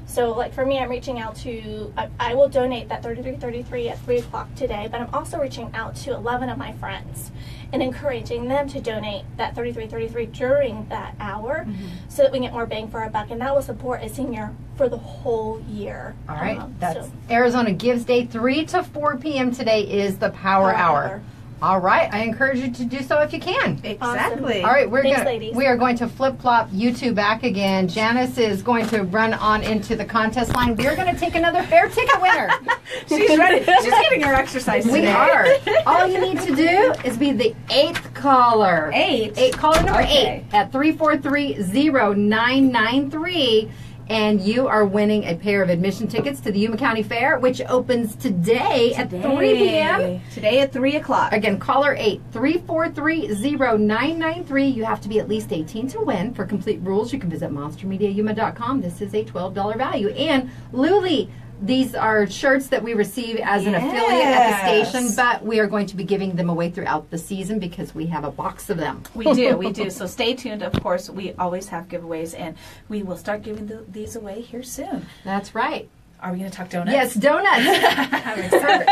[SPEAKER 4] So, like for me, I'm reaching out to. I will donate that $33.33 at 3 o'clock today, but I'm also reaching out to 11 of my friends and encouraging them to donate that $33.33 during that hour, so that we get more bang for our buck, and that will support a senior for the whole year.
[SPEAKER 2] All right. That's
[SPEAKER 4] so-
[SPEAKER 2] Arizona Gives Day. 3 to 4 p.m. today is the Power Hour. All right. I encourage you to do so if you can.
[SPEAKER 1] Exactly.
[SPEAKER 2] All right,
[SPEAKER 4] Thanks, ladies.
[SPEAKER 2] we are going to flip-flop you two back again. Janice is going to run on into the contest line. We are going to take another fair ticket winner.
[SPEAKER 1] She's ready. She's getting her exercise today.
[SPEAKER 2] We are. All you need to do is be the 8th caller. Caller number
[SPEAKER 1] Okay.
[SPEAKER 2] 8 at 343-0993. And you are winning a pair of admission tickets to the Yuma County Fair, which opens today at 3 p.m.
[SPEAKER 1] Today at 3 o'clock.
[SPEAKER 2] Again, caller 8, 343-0993. You have to be at least 18 to win. For complete rules, you can visit monstermediayuma.com. This is a $12 value. And Luli, these are shirts that we receive as an affiliate at the station, but we are going to be giving them away throughout the season because we have a box of them.
[SPEAKER 1] We do. So stay tuned. Of course, we always have giveaways, and we will start giving these away here soon.
[SPEAKER 2] That's right.
[SPEAKER 1] Are we going to talk donuts?
[SPEAKER 2] Yes, donuts.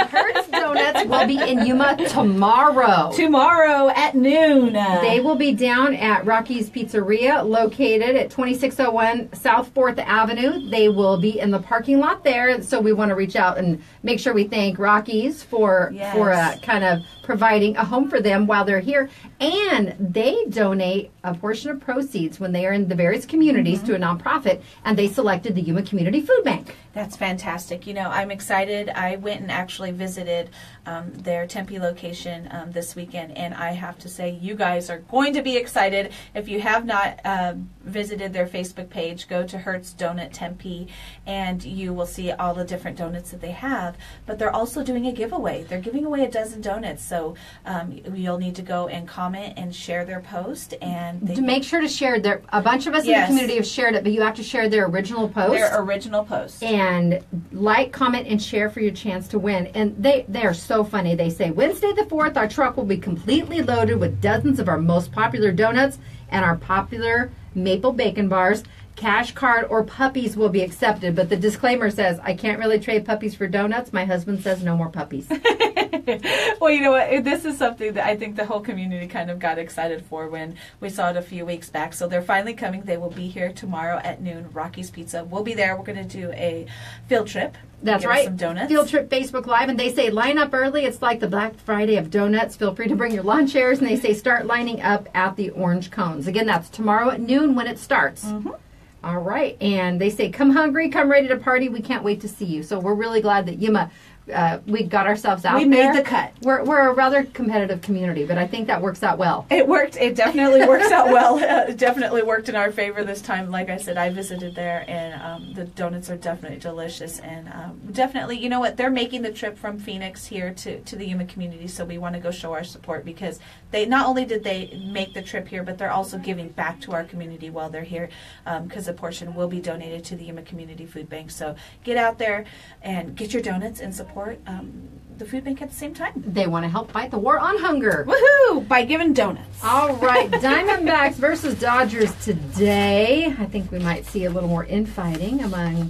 [SPEAKER 2] Hertz Donuts will be in Yuma tomorrow.
[SPEAKER 1] Tomorrow at noon.
[SPEAKER 2] They will be down at Rocky's Pizzeria, located at 2601 South 4th Avenue. They will be in the parking lot there, so we want to reach out and make sure we thank Rocky's for kind of providing a home for them while they're here. And they donate a portion of proceeds when they are in the various communities to a nonprofit, and they selected the Yuma Community Food Bank.
[SPEAKER 1] That's fantastic. You know, I'm excited. I went and actually visited their Tempe location this weekend, and I have to say, you guys are going to be excited. If you have not visited their Facebook page, go to Hertz Donut Tempe, and you will see all the different donuts that they have. But they're also doing a giveaway. They're giving away a dozen donuts, so you'll need to go and comment and share their post. And
[SPEAKER 2] To make sure to share their, a bunch of us in the community have shared it, but you have to share their original post.
[SPEAKER 1] Their original post.
[SPEAKER 2] And like, comment, and share for your chance to win. And they are so funny. They say, Wednesday the 4th, our truck will be completely loaded with dozens of our most popular donuts and our popular maple bacon bars. Cash, card, or puppies will be accepted. But the disclaimer says, I can't really trade puppies for donuts. My husband says no more puppies.
[SPEAKER 1] Well, you know what? This is something that I think the whole community kind of got excited for when we saw it a few weeks back. So they're finally coming. They will be here tomorrow at noon. Rocky's Pizza. We'll be there. We're going to do a field trip.
[SPEAKER 2] That's
[SPEAKER 1] Give us
[SPEAKER 2] right.
[SPEAKER 1] some donuts.
[SPEAKER 2] Field Trip Facebook Live. And they say line up early. It's like the Black Friday of donuts. Feel free to bring your lawn chairs. And they say start lining up at the orange cones. Again, that's tomorrow at noon when it starts.
[SPEAKER 1] Mm-hmm.
[SPEAKER 2] All right. And they say come hungry, come ready to party. We can't wait to see you. So we're really glad that Yuma, we got ourselves out
[SPEAKER 1] We
[SPEAKER 2] there.
[SPEAKER 1] made the cut.
[SPEAKER 2] We're a rather competitive community, but I think that works out well.
[SPEAKER 1] It worked. It definitely works out well. It definitely worked in our favor this time. Like I said, I visited there, and the donuts are definitely delicious. And definitely, you know what? They're making the trip from Phoenix here to the Yuma community, so we want to go show our support because they not only did they make the trip here, but they're also giving back to our community while they're here because a portion will be donated to the Yuma Community Food Bank. So get out there and get your donuts and support support the food bank at the same time.
[SPEAKER 2] They want to help fight the war on hunger.
[SPEAKER 1] Woohoo! By giving donuts.
[SPEAKER 2] All right, Diamondbacks versus Dodgers today. I think we might see a little more infighting among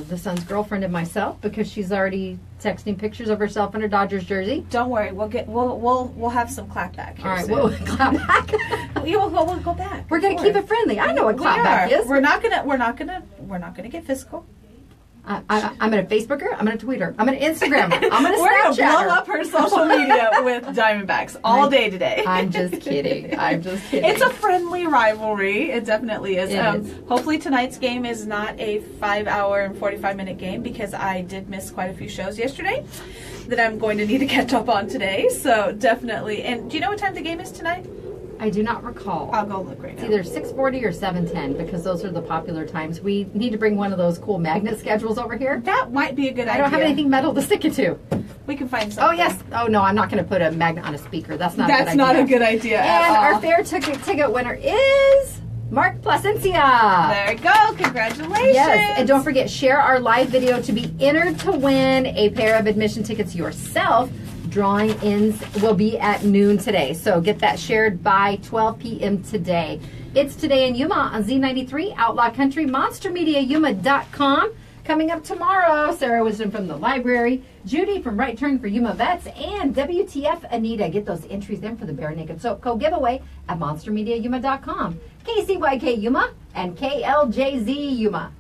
[SPEAKER 2] the Sun's girlfriend and myself because she's already texting pictures of herself in her Dodgers jersey.
[SPEAKER 1] Don't worry, we'll have some clapback here.
[SPEAKER 2] All right,
[SPEAKER 1] soon.
[SPEAKER 2] we'll clap back.
[SPEAKER 1] We'll go back.
[SPEAKER 2] We're gonna keep it friendly. I know what clap back is.
[SPEAKER 1] We're not gonna get physical.
[SPEAKER 2] I'm gonna Facebook her. I'm gonna tweet her. I'm gonna Instagram her. I'm gonna
[SPEAKER 1] We're gonna
[SPEAKER 2] Snapchat
[SPEAKER 1] blow
[SPEAKER 2] her.
[SPEAKER 1] up her social media with Diamondbacks all day today.
[SPEAKER 2] I'm just kidding. I'm just kidding.
[SPEAKER 1] It's a friendly rivalry. It definitely is.
[SPEAKER 2] It is.
[SPEAKER 1] Hopefully tonight's game is not a 5-hour and 45-minute game because I did miss quite a few shows yesterday that I'm going to need to catch up on today. So definitely. And do you know what time the game is tonight?
[SPEAKER 2] I do not recall.
[SPEAKER 1] I'll go look right
[SPEAKER 2] It's
[SPEAKER 1] now.
[SPEAKER 2] either 6:40 or 7:10 because those are the popular times. We need to bring one of those cool magnet schedules over here.
[SPEAKER 1] That might be a good idea.
[SPEAKER 2] I don't have anything metal to stick it to.
[SPEAKER 1] We can find something.
[SPEAKER 2] Oh yes. Oh no, I'm not going to put a magnet on a speaker. That's not.
[SPEAKER 1] That's
[SPEAKER 2] a good
[SPEAKER 1] not
[SPEAKER 2] idea.
[SPEAKER 1] a good idea
[SPEAKER 2] And
[SPEAKER 1] at all.
[SPEAKER 2] our fair ticket winner is Mark Plasencia.
[SPEAKER 1] There you go. Congratulations.
[SPEAKER 2] Yes, and don't forget, share our live video to be entered to win a pair of admission tickets yourself. Drawing ends will be at noon today, so get that shared by 12 p.m. today. It's Today in Yuma on Z93, Outlaw Country, MonsterMediaYuma.com. Coming up tomorrow, Sarah Wisdom from the library, Judy from Right Turn for Yuma Vets, and WTF Anita. Get those entries in for the Bare Naked Soap Co. giveaway at MonsterMediaYuma.com. KCYK Yuma and KLJZ Yuma.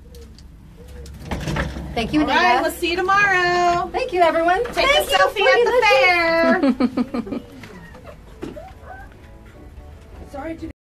[SPEAKER 2] Thank you,
[SPEAKER 1] All
[SPEAKER 2] Anita.
[SPEAKER 1] right, we'll see you tomorrow.
[SPEAKER 2] Thank you, everyone.
[SPEAKER 1] Take
[SPEAKER 2] Thank
[SPEAKER 1] a
[SPEAKER 2] you
[SPEAKER 1] selfie
[SPEAKER 2] for
[SPEAKER 1] at the fair.
[SPEAKER 2] listening.
[SPEAKER 1] Sorry to